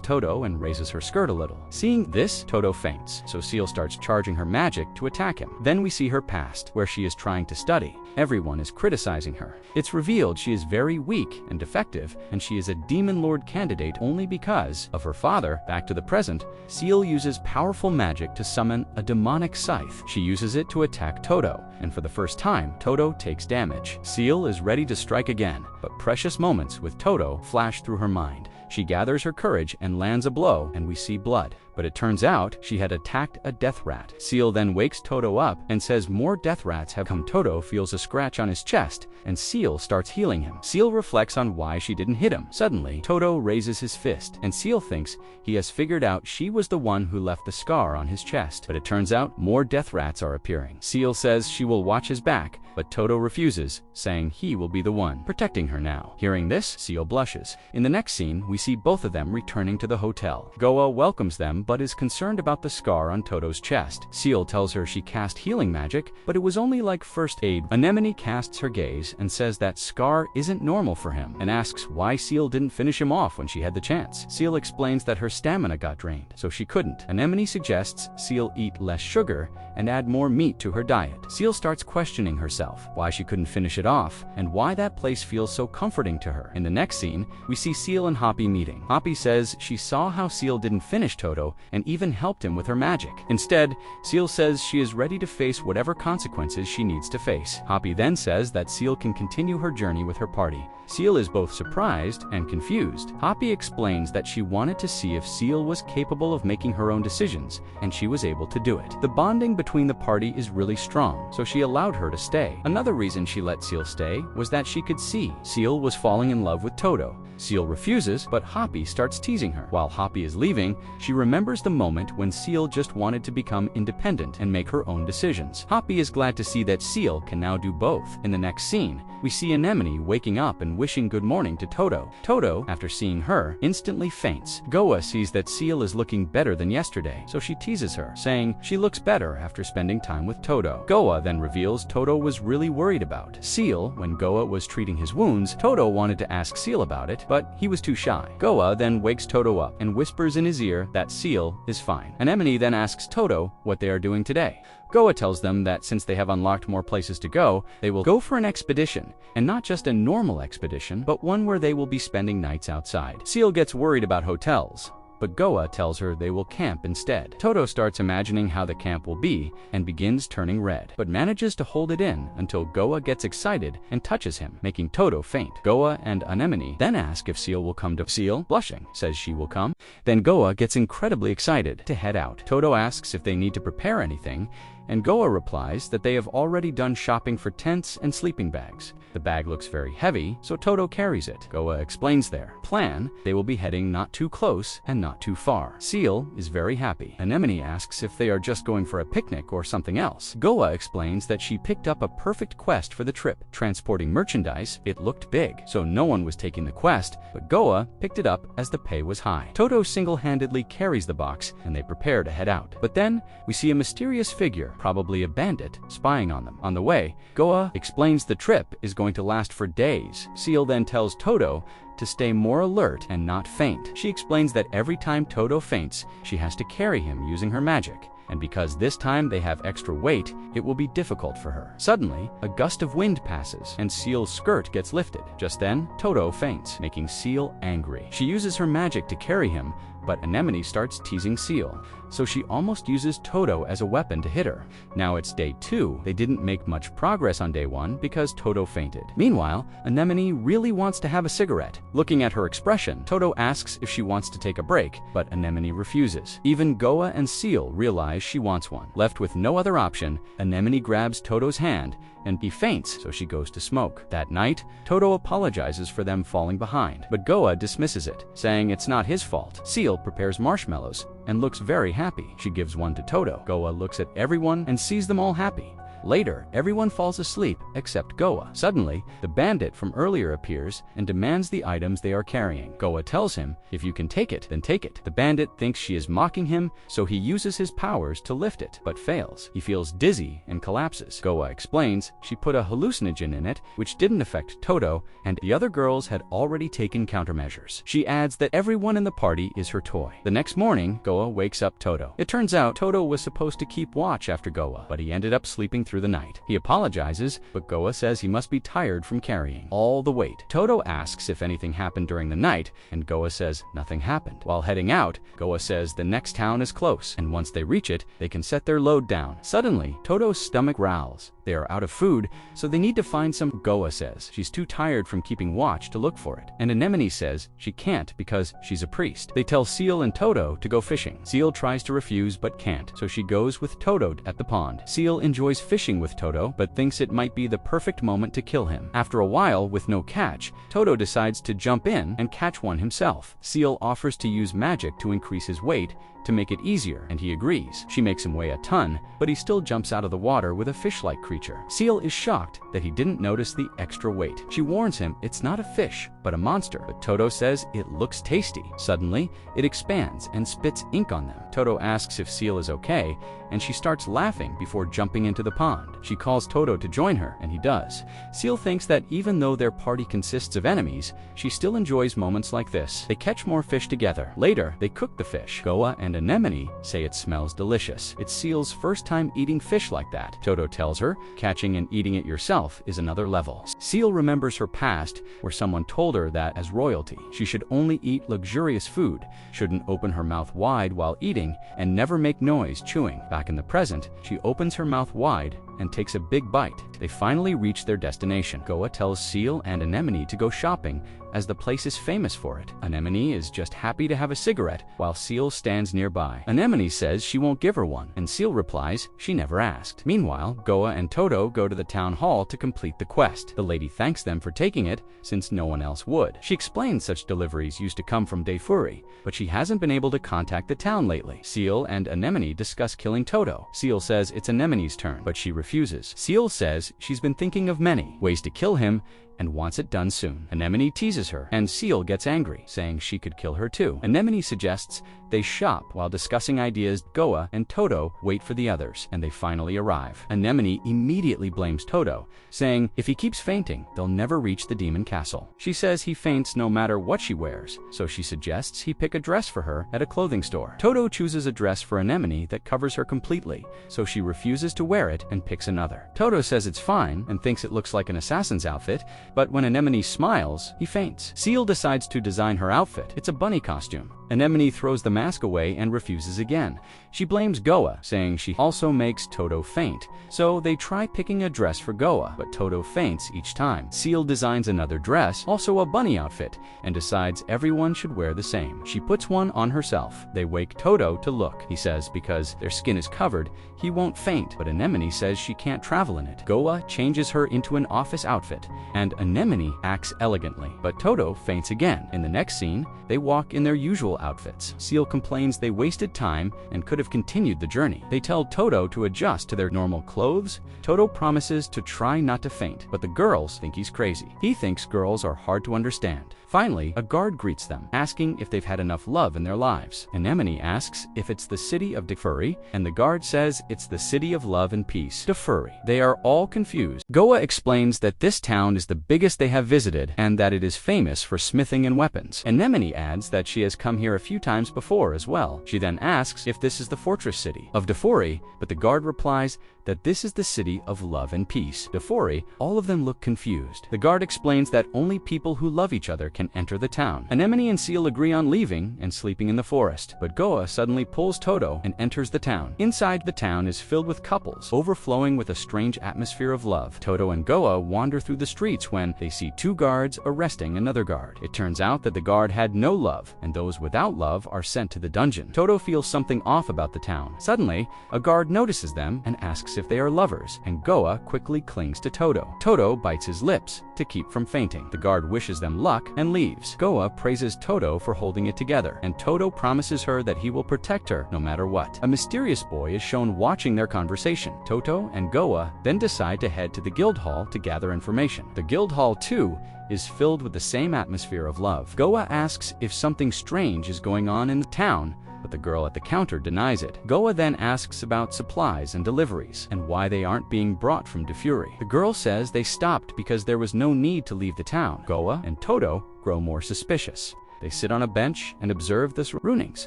Toto and raises her skirt a little. Seeing this, Toto faints, so Seal starts charging her magic to attack him. Then we see her past, where she is trying to study. Everyone is criticizing her. It's revealed she is very weak and defective, and she is a Demon Lord candidate only because of her father. Back to the present, Seal uses powerful magic to summon a demonic scythe. She uses it to attack Toto, and for the first time, Toto takes damage. Seal is ready to strike again, but precious moments with Toto flash through her mind. She gathers her courage and lands a blow, and we see blood. But it turns out she had attacked a death rat. Seal then wakes Toto up and says more death rats have come. Toto feels a scratch on his chest, and Seal starts healing him. Seal reflects on why she didn't hit him. Suddenly, Toto raises his fist, and Seal thinks he has figured out she was the one who left the scar on his chest. But it turns out more death rats are appearing. Seal says she will watch his back, but Toto refuses, saying he will be the one protecting her now. Hearing this, Seal blushes. In the next scene, we see both of them returning to the hotel. Goa welcomes them, but is concerned about the scar on Toto's chest. Seal tells her she cast healing magic, but it was only like first aid. Anemone casts her gaze and says that scar isn't normal for him, and asks why Seal didn't finish him off when she had the chance. Seal explains that her stamina got drained, so she couldn't. Anemone suggests Seal eat less sugar and add more meat to her diet. Seal starts questioning herself, why she couldn't finish it off, and why that place feels so comforting to her. In the next scene, we see Seal and Hoppy meeting. Hoppy says she saw how Seal didn't finish Toto and even helped him with her magic. Instead, Seal says she is ready to face whatever consequences she needs to face. Hoppy then says that Seal can continue her journey with her party. Seal is both surprised and confused. Hoppy explains that she wanted to see if Seal was capable of making her own decisions, and she was able to do it. The bonding between the party is really strong, so she allowed her to stay. Another reason she let Seal stay was that she could see Seal was falling in love with Toto. Seal refuses, but Hoppy starts teasing her. While Hoppy is leaving, she remembers the moment when Seal just wanted to become independent and make her own decisions. Hoppy is glad to see that Seal can now do both. In the next scene, we see Anemone waking up and wishing good morning to Toto. Toto, after seeing her, instantly faints. Goa sees that Seal is looking better than yesterday, so she teases her, saying she looks better after spending time with Toto. Goa then reveals Toto was really worried about Seal. When Goa was treating his wounds, Toto wanted to ask Seal about it, but he was too shy. Goa then wakes Toto up and whispers in his ear that Seal is fine. Anemone then asks Toto what they are doing today. Goa tells them that since they have unlocked more places to go, they will go for an expedition, and not just a normal expedition, but one where they will be spending nights outside. Seal gets worried about hotels, but Goa tells her they will camp instead. Toto starts imagining how the camp will be and begins turning red, but manages to hold it in until Goa gets excited and touches him, making Toto faint. Goa and Anemone then ask if Seal will come to. Seal, blushing, says she will come. Then Goa gets incredibly excited to head out. Toto asks if they need to prepare anything, and Goa replies that they have already done shopping for tents and sleeping bags. The bag looks very heavy, so Toto carries it. Goa explains their plan. They will be heading not too close and not too far. Seal is very happy. Anemone asks if they are just going for a picnic or something else. Goa explains that she picked up a perfect quest for the trip. Transporting merchandise, it looked big, so no one was taking the quest, but Goa picked it up as the pay was high. Toto single-handedly carries the box, and they prepare to head out. But then, we see a mysterious figure, probably a bandit, spying on them. On the way, Goa explains the trip is going to last for days. Seal then tells Toto to stay more alert and not faint. She explains that every time Toto faints, she has to carry him using her magic, and because this time they have extra weight, it will be difficult for her. Suddenly, a gust of wind passes, and Seal's skirt gets lifted. Just then, Toto faints, making Seal angry. She uses her magic to carry him, but Anemone starts teasing Seal, so she almost uses Toto as a weapon to hit her. Now it's day 2. They didn't make much progress on day 1 because Toto fainted. Meanwhile, Anemone really wants to have a cigarette. Looking at her expression, Toto asks if she wants to take a break, but Anemone refuses. Even Goa and Seal realize she wants one. Left with no other option, Anemone grabs Toto's hand, and he faints, so she goes to smoke. That night, Toto apologizes for them falling behind, but Goa dismisses it, saying it's not his fault. Seal prepares marshmallows and looks very happy. She gives one to Toto. Goa looks at everyone and sees them all happy. Later, everyone falls asleep except Goa. Suddenly, the bandit from earlier appears and demands the items they are carrying. Goa tells him, "If you can take it, then take it." The bandit thinks she is mocking him, so he uses his powers to lift it, but fails. He feels dizzy and collapses. Goa explains she put a hallucinogen in it, which didn't affect Toto, and the other girls had already taken countermeasures. She adds that everyone in the party is her toy. The next morning, Goa wakes up Toto. It turns out Toto was supposed to keep watch after Goa, but he ended up sleeping through the night. He apologizes, but Goa says he must be tired from carrying all the weight. Toto asks if anything happened during the night, and Goa says nothing happened. While heading out, Goa says the next town is close, and once they reach it, they can set their load down. Suddenly, Toto's stomach growls. They are out of food, so they need to find some. Goa says she's too tired from keeping watch to look for it, and Anemone says she can't because she's a priest. They tell Seal and Toto to go fishing. Seal tries to refuse but can't, so she goes with Toto at the pond. Seal enjoys fishing with Toto, but thinks it might be the perfect moment to kill him. After a while, with no catch, Toto decides to jump in and catch one himself. Seal offers to use magic to increase his weight to make it easier, and he agrees. She makes him weigh a ton, but he still jumps out of the water with a fish-like creature. Seal is shocked that he didn't notice the extra weight. She warns him it's not a fish, but a monster, but Toto says it looks tasty. Suddenly, it expands and spits ink on them. Toto asks if Seal is okay, and she starts laughing before jumping into the pond. She calls Toto to join her, and he does. Seal thinks that even though their party consists of enemies, she still enjoys moments like this. They catch more fish together. Later, they cook the fish. Goa and Anemone say it smells delicious. It's Seal's first time eating fish like that. Toto tells her catching and eating it yourself is another level. Seal remembers her past, where someone told her that as royalty, she should only eat luxurious food, shouldn't open her mouth wide while eating, and never make noise chewing. Back in the present, she opens her mouth wide and takes a big bite. They finally reach their destination. Goa tells Seal and Anemone to go shopping, as the place is famous for it. Anemone is just happy to have a cigarette, while Seal stands nearby. Anemone says she won't give her one, and Seal replies she never asked. Meanwhile, Goa and Toto go to the town hall to complete the quest. The lady thanks them for taking it, since no one else would. She explains such deliveries used to come from Defuri, but she hasn't been able to contact the town lately. Seal and Anemone discuss killing Toto. Seal says it's Anemone's turn, but she refuses. Seal says she's been thinking of many ways to kill him, and wants it done soon. Anemone teases her, and Seal gets angry, saying she could kill her too. Anemone suggests they shop. While discussing ideas, Goa and Toto wait for the others, and they finally arrive. Anemone immediately blames Toto, saying if he keeps fainting, they'll never reach the demon castle. She says he faints no matter what she wears, so she suggests he pick a dress for her at a clothing store. Toto chooses a dress for Anemone that covers her completely, so she refuses to wear it and picks another. Toto says it's fine and thinks it looks like an assassin's outfit, but when Anemone smiles, he faints. Seal decides to design her outfit. It's a bunny costume. Anemone throws the mask away and refuses again. She blames Goa, saying she also makes Toto faint. So they try picking a dress for Goa, but Toto faints each time. Seal designs another dress, also a bunny outfit, and decides everyone should wear the same. She puts one on herself. They wake Toto to look. He says because their skin is covered, he won't faint, but Anemone says she can't travel in it. Goa changes her into an office outfit, and Anemone acts elegantly, but Toto faints again. In the next scene, they walk in their usual outfits. Seal complains they wasted time and could have continued the journey. They tell Toto to adjust to their normal clothes. Toto promises to try not to faint, but the girls think he's crazy. He thinks girls are hard to understand. Finally, a guard greets them, asking if they've had enough love in their lives. Anemone asks if it's the city of Defuri, and the guard says it's the city of love and peace. Defuri. They are all confused. Goa explains that this town is the biggest they have visited, and that it is famous for smithing and weapons. Anemone adds that she has come here a few times before as well. She then asks if this is the fortress city of Defuri, but the guard replies that this is the city of love and peace. Defuri, all of them look confused. The guard explains that only people who love each other can enter the town. Anemone and Seal agree on leaving and sleeping in the forest, but Goa suddenly pulls Toto and enters the town. Inside, the town is filled with couples, overflowing with a strange atmosphere of love. Toto and Goa wander through the streets when they see two guards arresting another guard. It turns out that the guard had no love, and those without love are sent to the dungeon. Toto feels something off about the town. Suddenly, a guard notices them and asks asks if they are lovers, and Goa quickly clings to Toto. Toto bites his lips to keep from fainting. The guard wishes them luck and leaves. Goa praises Toto for holding it together, and Toto promises her that he will protect her no matter what. A mysterious boy is shown watching their conversation. Toto and Goa then decide to head to the guild hall to gather information. The guild hall, too, is filled with the same atmosphere of love. Goa asks if something strange is going on in the town, but the girl at the counter denies it. Goa then asks about supplies and deliveries, and why they aren't being brought from Defuri. The girl says they stopped because there was no need to leave the town. Goa and Toto grow more suspicious. They sit on a bench and observe the surroundings.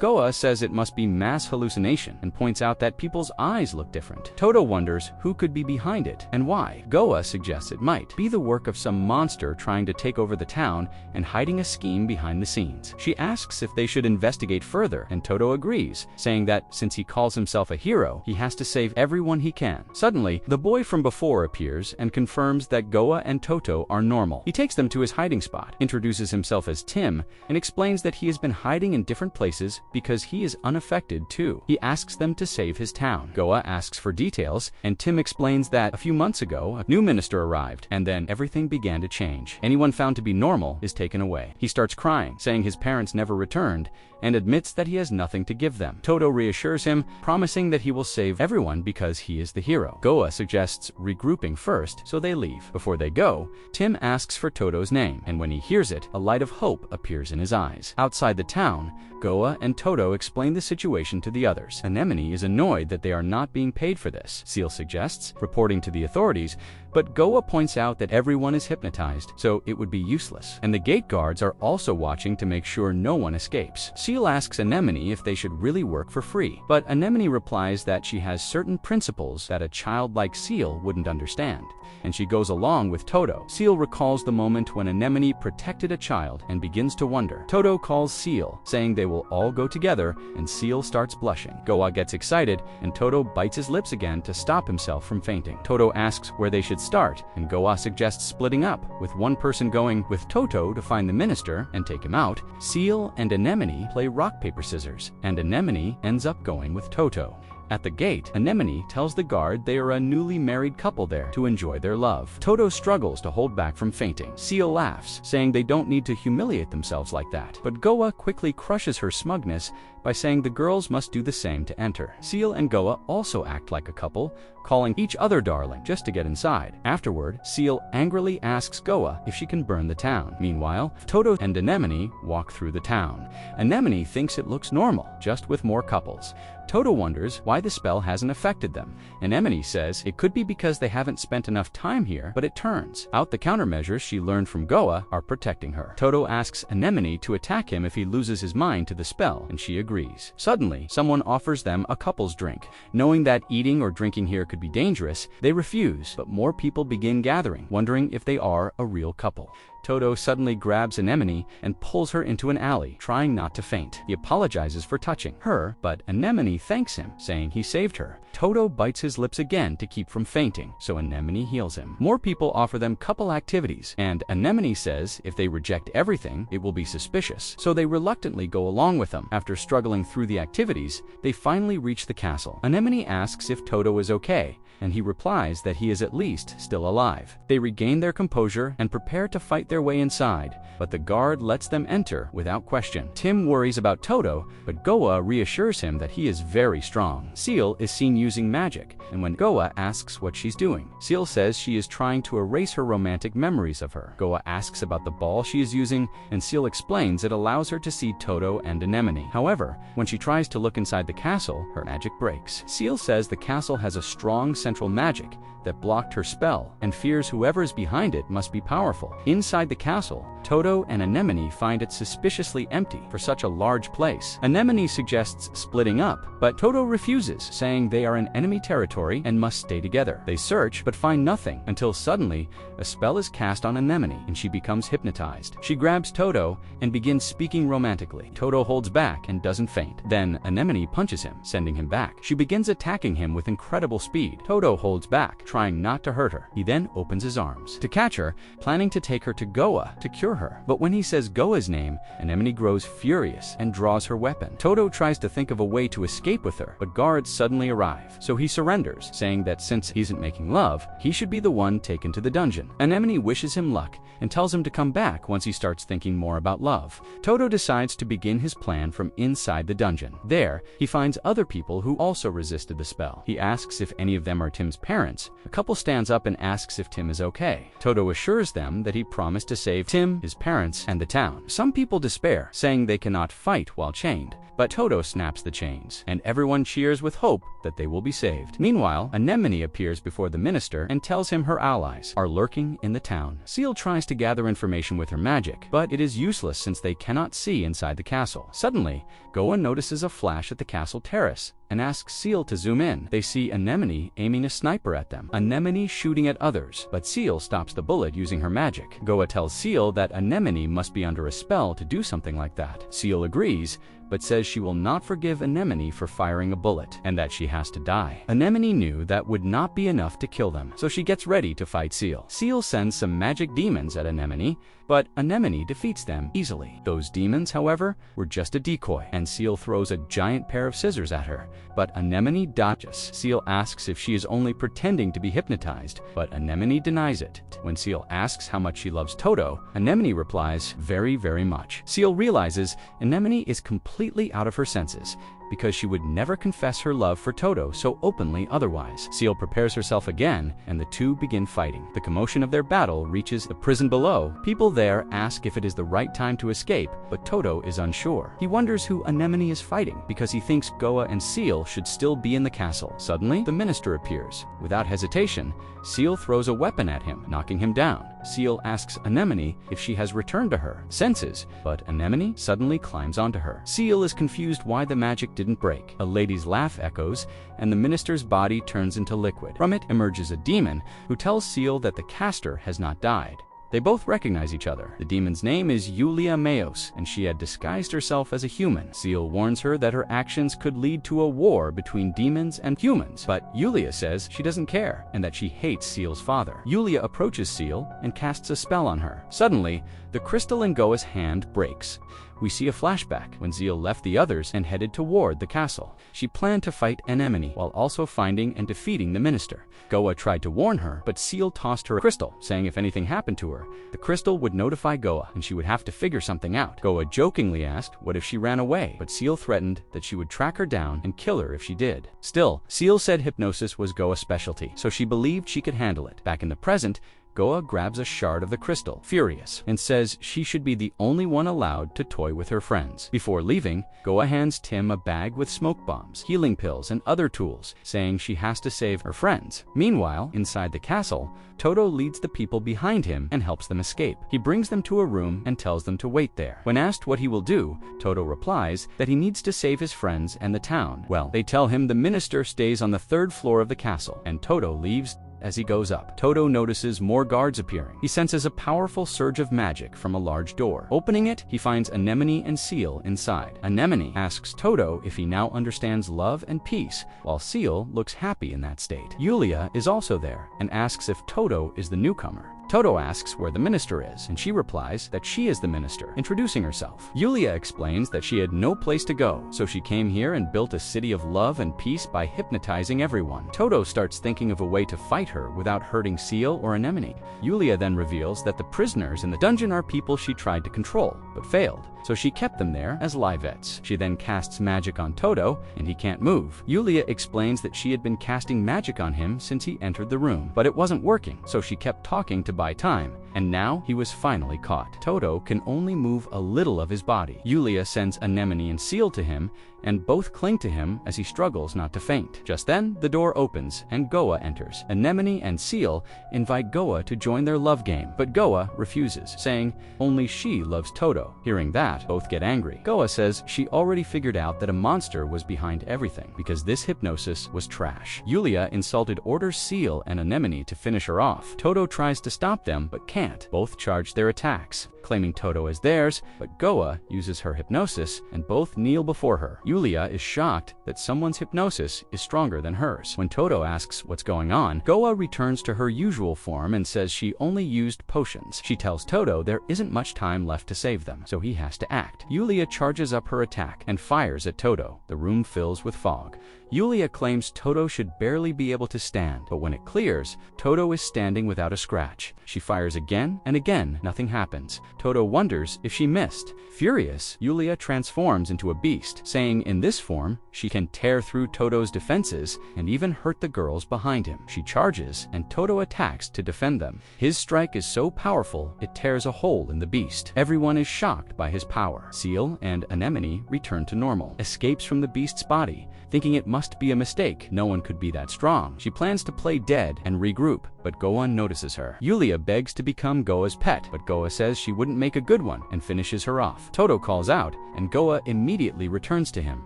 Goa says it must be mass hallucination and points out that people's eyes look different. Toto wonders who could be behind it and why. Goa suggests it might be the work of some monster trying to take over the town and hiding a scheme behind the scenes. She asks if they should investigate further, and Toto agrees, saying that since he calls himself a hero, he has to save everyone he can. Suddenly, the boy from before appears and confirms that Goa and Toto are normal. He takes them to his hiding spot, introduces himself as Tim, and explains that he has been hiding in different places because he is unaffected too. He asks them to save his town. Goa asks for details, and Tim explains that a few months ago, a new minister arrived, and then everything began to change. Anyone found to be normal is taken away. He starts crying, saying his parents never returned, and admits that he has nothing to give them. Toto reassures him, promising that he will save everyone because he is the hero. Goa suggests regrouping first, so they leave. Before they go, Tim asks for Toto's name, and when he hears it, a light of hope appears in his eyes. Outside the town, Goa and Toto explain the situation to the others. Anemone is annoyed that they are not being paid for this. Seal suggests reporting to the authorities, but Goa points out that everyone is hypnotized, so it would be useless. And the gate guards are also watching to make sure no one escapes. Seal asks Anemone if they should really work for free, but Anemone replies that she has certain principles that a child like Seal wouldn't understand, and she goes along with Toto. Seal recalls the moment when Anemone protected a child and begins to wonder. Toto calls Seal, saying they will all go together, and Seal starts blushing. Goa gets excited, and Toto bites his lips again to stop himself from fainting. Toto asks where they should start, and Goa suggests splitting up, with one person going with Toto to find the minister and take him out. Seal and Anemone play rock, paper, scissors, and Anemone ends up going with Toto. At the gate, Anemone tells the guard they are a newly married couple there to enjoy their love. Toto struggles to hold back from fainting. Seal laughs, saying they don't need to humiliate themselves like that. But Goa quickly crushes her smugness by saying the girls must do the same to enter. Seal and Goa also act like a couple, calling each other darling just to get inside. Afterward, Seal angrily asks Goa if she can burn the town. Meanwhile, Toto and Anemone walk through the town. Anemone thinks it looks normal, just with more couples. Toto wonders why the spell hasn't affected them. Anemone says it could be because they haven't spent enough time here, but it turns out the countermeasures she learned from Goa are protecting her. Toto asks Anemone to attack him if he loses his mind to the spell, and she agrees. Suddenly, someone offers them a couple's drink. Knowing that eating or drinking here could be dangerous, they refuse, but more people begin gathering, wondering if they are a real couple. Toto suddenly grabs Anemone and pulls her into an alley, trying not to faint. He apologizes for touching her, but Anemone thanks him, saying he saved her. Toto bites his lips again to keep from fainting, so Anemone heals him. More people offer them couple activities, and Anemone says if they reject everything, it will be suspicious, so they reluctantly go along with them. After struggling through the activities, they finally reach the castle. Anemone asks if Toto is okay, and he replies that he is at least still alive. They regain their composure and prepare to fight their way inside, but the guard lets them enter without question. Tim worries about Toto, but Goa reassures him that he is very strong. Seal is seen using magic, and when Goa asks what she's doing, Seal says she is trying to erase her romantic memories of her. Goa asks about the ball she is using, and Seal explains it allows her to see Toto and Anemone. However, when she tries to look inside the castle, her magic breaks. Seal says the castle has a strong central magic that blocked her spell, and fears whoever is behind it must be powerful. Inside the castle, Toto and Anemone find it suspiciously empty for such a large place. Anemone suggests splitting up, but Toto refuses, saying they are in enemy territory and must stay together. They search, but find nothing, until suddenly, a spell is cast on Anemone, and she becomes hypnotized. She grabs Toto and begins speaking romantically. Toto holds back and doesn't faint. Then, Anemone punches him, sending him back. She begins attacking him with incredible speed. Toto Toto holds back, trying not to hurt her. He then opens his arms to catch her, planning to take her to Goa to cure her. But when he says Goa's name, Anemone grows furious and draws her weapon. Toto tries to think of a way to escape with her, but guards suddenly arrive, so he surrenders, saying that since he isn't making love, he should be the one taken to the dungeon. Anemone wishes him luck and tells him to come back once he starts thinking more about love. Toto decides to begin his plan from inside the dungeon. There, he finds other people who also resisted the spell. He asks if any of them are Tim's parents. A couple stands up and asks if Tim is okay. Toto assures them that he promised to save Tim, his parents, and the town. Some people despair, saying they cannot fight while chained. But Toto snaps the chains, and everyone cheers with hope that they will be saved. Meanwhile, Anemone appears before the minister and tells him her allies are lurking in the town. Seal tries to gather information with her magic, but it is useless since they cannot see inside the castle. Suddenly, Goa notices a flash at the castle terrace and asks Seal to zoom in. They see Anemone aiming a sniper at them, Anemone shooting at others, but Seal stops the bullet using her magic. Goa tells Seal that Anemone must be under a spell to do something like that. Seal agrees, but says she will not forgive Anemone for firing a bullet, and that she has to die. Anemone knew that would not be enough to kill them, so she gets ready to fight Seal. Seal sends some magic demons at Anemone, but Anemone defeats them easily. Those demons, however, were just a decoy, and Seal throws a giant pair of scissors at her, but Anemone dodges. Seal asks if she is only pretending to be hypnotized, but Anemone denies it. When Seal asks how much she loves Toto, Anemone replies, very, very much. Seal realizes Anemone is completely out of her senses, because she would never confess her love for Toto so openly otherwise. Seal prepares herself again, and the two begin fighting. The commotion of their battle reaches the prison below. People there ask if it is the right time to escape, but Toto is unsure. He wonders who Anemone is fighting, because he thinks Goa and Seal should still be in the castle. Suddenly, the minister appears. Without hesitation, Seal throws a weapon at him, knocking him down. Seal asks Anemone if she has returned to her senses, but Anemone suddenly climbs onto her. Seal is confused why the magic didn't break. A lady's laugh echoes, and the minister's body turns into liquid. From it emerges a demon who tells Seal that the caster has not died. They both recognize each other. The demon's name is Yulia Mayos, and she had disguised herself as a human. Seal warns her that her actions could lead to a war between demons and humans, but Yulia says she doesn't care and that she hates Seal's father. Yulia approaches Seal and casts a spell on her. Suddenly, the crystal in Goa's hand breaks. We see a flashback when Seal left the others and headed toward the castle. She planned to fight Anemone while also finding and defeating the minister. Goa tried to warn her, but Seal tossed her a crystal, saying if anything happened to her, the crystal would notify Goa and she would have to figure something out. Goa jokingly asked what if she ran away, but Seal threatened that she would track her down and kill her if she did. Still, Seal said hypnosis was Goa's specialty, so she believed she could handle it. Back in the present, Goa grabs a shard of the crystal, furious, and says she should be the only one allowed to toy with her friends. Before leaving, Goa hands Tim a bag with smoke bombs, healing pills, and other tools, saying she has to save her friends. Meanwhile, inside the castle, Toto leads the people behind him and helps them escape. He brings them to a room and tells them to wait there. When asked what he will do, Toto replies that he needs to save his friends and the town. Well, they tell him the minister stays on the 3rd floor of the castle, and Toto leaves. As he goes up, Toto notices more guards appearing. He senses a powerful surge of magic from a large door. Opening it, he finds Anemone and Seal inside. Anemone asks Toto if he now understands love and peace, while Seal looks happy in that state. Yulia is also there and asks if Toto is the newcomer. Toto asks where the minister is, and she replies that she is the minister, introducing herself. Yulia explains that she had no place to go, so she came here and built a city of love and peace by hypnotizing everyone. Toto starts thinking of a way to fight her without hurting Seal or Anemone. Yulia then reveals that the prisoners in the dungeon are people she tried to control, but failed, so she kept them there as livettes. She then casts magic on Toto, and he can't move. Yulia explains that she had been casting magic on him since he entered the room, but it wasn't working, so she kept talking to buy time, and now he was finally caught. Toto can only move a little of his body. Yulia sends Anemone and Seal to him, and both cling to him as he struggles not to faint. Just then, the door opens and Goa enters. Anemone and Seal invite Goa to join their love game, but Goa refuses, saying only she loves Toto. Hearing that, both get angry. Goa says she already figured out that a monster was behind everything, because this hypnosis was trash. Yulia insulted orders Seal and Anemone to finish her off. Toto tries to stop them, but can't. Both charge their attacks. claiming Toto as theirs, but Goa uses her hypnosis and both kneel before her. Yulia is shocked that someone's hypnosis is stronger than hers. When Toto asks what's going on, Goa returns to her usual form and says she only used potions. She tells Toto there isn't much time left to save them, so he has to act. Yulia charges up her attack and fires at Toto. The room fills with fog. Yulia claims Toto should barely be able to stand, but when it clears, Toto is standing without a scratch. She fires again and again, nothing happens. Toto wonders if she missed. Furious, Yulia transforms into a beast, saying in this form, she can tear through Toto's defenses and even hurt the girls behind him. She charges, and Toto attacks to defend them. His strike is so powerful, it tears a hole in the beast. Everyone is shocked by his power. Seal and Anemone return to normal, escapes from the beast's body, thinking it must be a mistake. No one could be that strong. She plans to play dead and regroup, but Goa notices her. Yulia begs to become Goa's pet, but Goa says she wouldn't make a good one and finishes her off. Toto calls out, and Goa immediately returns to him.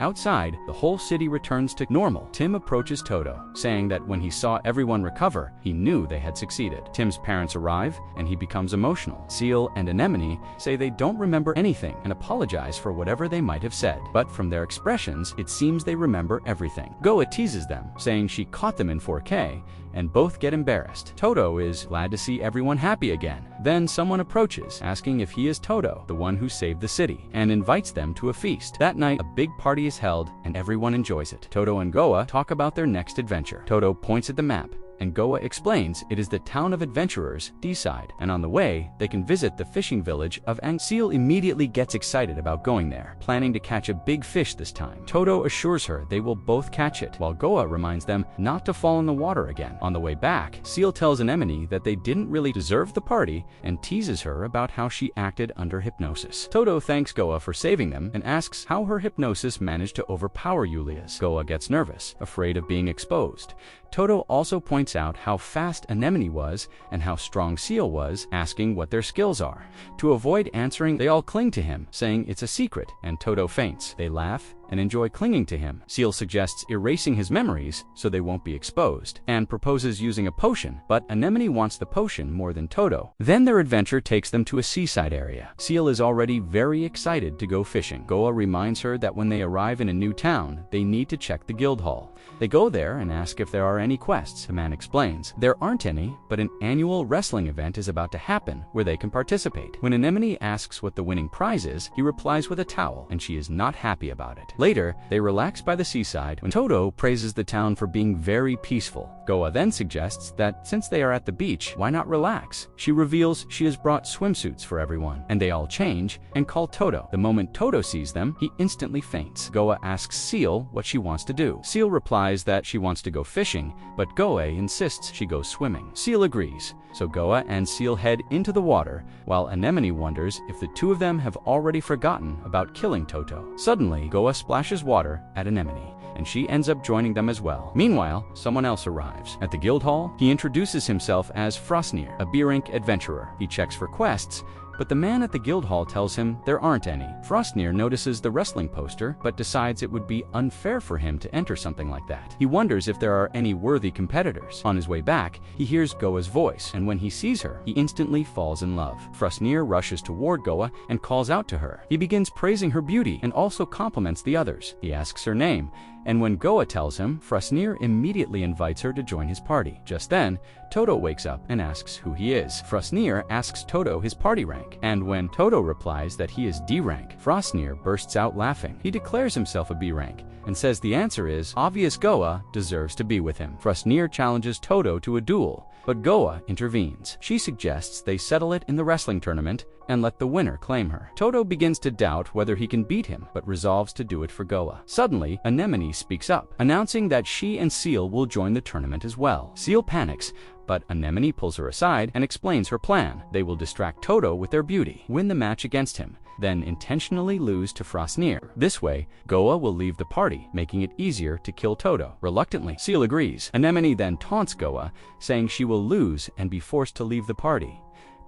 Outside, the whole city returns to normal. Tim approaches Toto, saying that when he saw everyone recover, he knew they had succeeded. Tim's parents arrive, and he becomes emotional. Seal and Anemone say they don't remember anything and apologize for whatever they might have said, but from their expressions, it seems they remember everything. Goa teases them, saying she caught them in 4K, and both get embarrassed. Toto is glad to see everyone happy again. Then someone approaches, asking if he is Toto, the one who saved the city, and invites them to a feast. That night, a big party is held, and everyone enjoys it. Toto and Goa talk about their next adventure. Toto points at the map, and Goa explains it is the town of adventurers, D-side, and on the way, they can visit the fishing village of Seal immediately gets excited about going there, planning to catch a big fish this time. Toto assures her they will both catch it, while Goa reminds them not to fall in the water again. On the way back, Seal tells Anemone that they didn't really deserve the party and teases her about how she acted under hypnosis. Toto thanks Goa for saving them and asks how her hypnosis managed to overpower Yulia's. Goa gets nervous, afraid of being exposed. Toto also points out how fast Anemone was and how strong Seal was, asking what their skills are. To avoid answering, they all cling to him, saying it's a secret, and Toto faints. They laugh and enjoy clinging to him. Seal suggests erasing his memories so they won't be exposed, and proposes using a potion, but Anemone wants the potion more than Toto. Then their adventure takes them to a seaside area. Seal is already very excited to go fishing. Goa reminds her that when they arrive in a new town, they need to check the guild hall. They go there and ask if there are any quests. The man explains there aren't any, but an annual wrestling event is about to happen where they can participate. When Anemone asks what the winning prize is, he replies with a towel, and she is not happy about it. Later, they relax by the seaside when Toto praises the town for being very peaceful. Goa then suggests that since they are at the beach, why not relax? She reveals she has brought swimsuits for everyone, and they all change and call Toto. The moment Toto sees them, he instantly faints. Goa asks Seal what she wants to do. Seal replies that she wants to go fishing, but Goa insists she goes swimming. Seal agrees, so Goa and Seal head into the water, while Anemone wonders if the two of them have already forgotten about killing Toto. Suddenly, Goa splashes water at Anemone, and she ends up joining them as well. Meanwhile, someone else arrives. At the guild hall, he introduces himself as Frosnir, a B-rank adventurer. He checks for quests, but the man at the guild hall tells him there aren't any. Frosnir notices the wrestling poster, but decides it would be unfair for him to enter something like that. He wonders if there are any worthy competitors. On his way back, he hears Goa's voice, and when he sees her, he instantly falls in love. Frosnir rushes toward Goa and calls out to her. He begins praising her beauty and also compliments the others. He asks her name, and when Goa tells him, Frosnir immediately invites her to join his party. Just then, Toto wakes up and asks who he is. Frosnir asks Toto his party rank, and when Toto replies that he is D rank, Frosnir bursts out laughing. He declares himself a B rank and says the answer is obvious. Goa deserves to be with him. Frosnir challenges Toto to a duel, but Goa intervenes. She suggests they settle it in the wrestling tournament and let the winner claim her. Toto begins to doubt whether he can beat him, but resolves to do it for Goa. Suddenly, Anemone speaks up, announcing that she and Seal will join the tournament as well. Seal panics, but Anemone pulls her aside and explains her plan. They will distract Toto with their beauty, win the match against him, then intentionally lose to Frosnir. This way, Goa will leave the party, making it easier to kill Toto. Reluctantly, Seal agrees. Anemone then taunts Goa, saying she will lose and be forced to leave the party.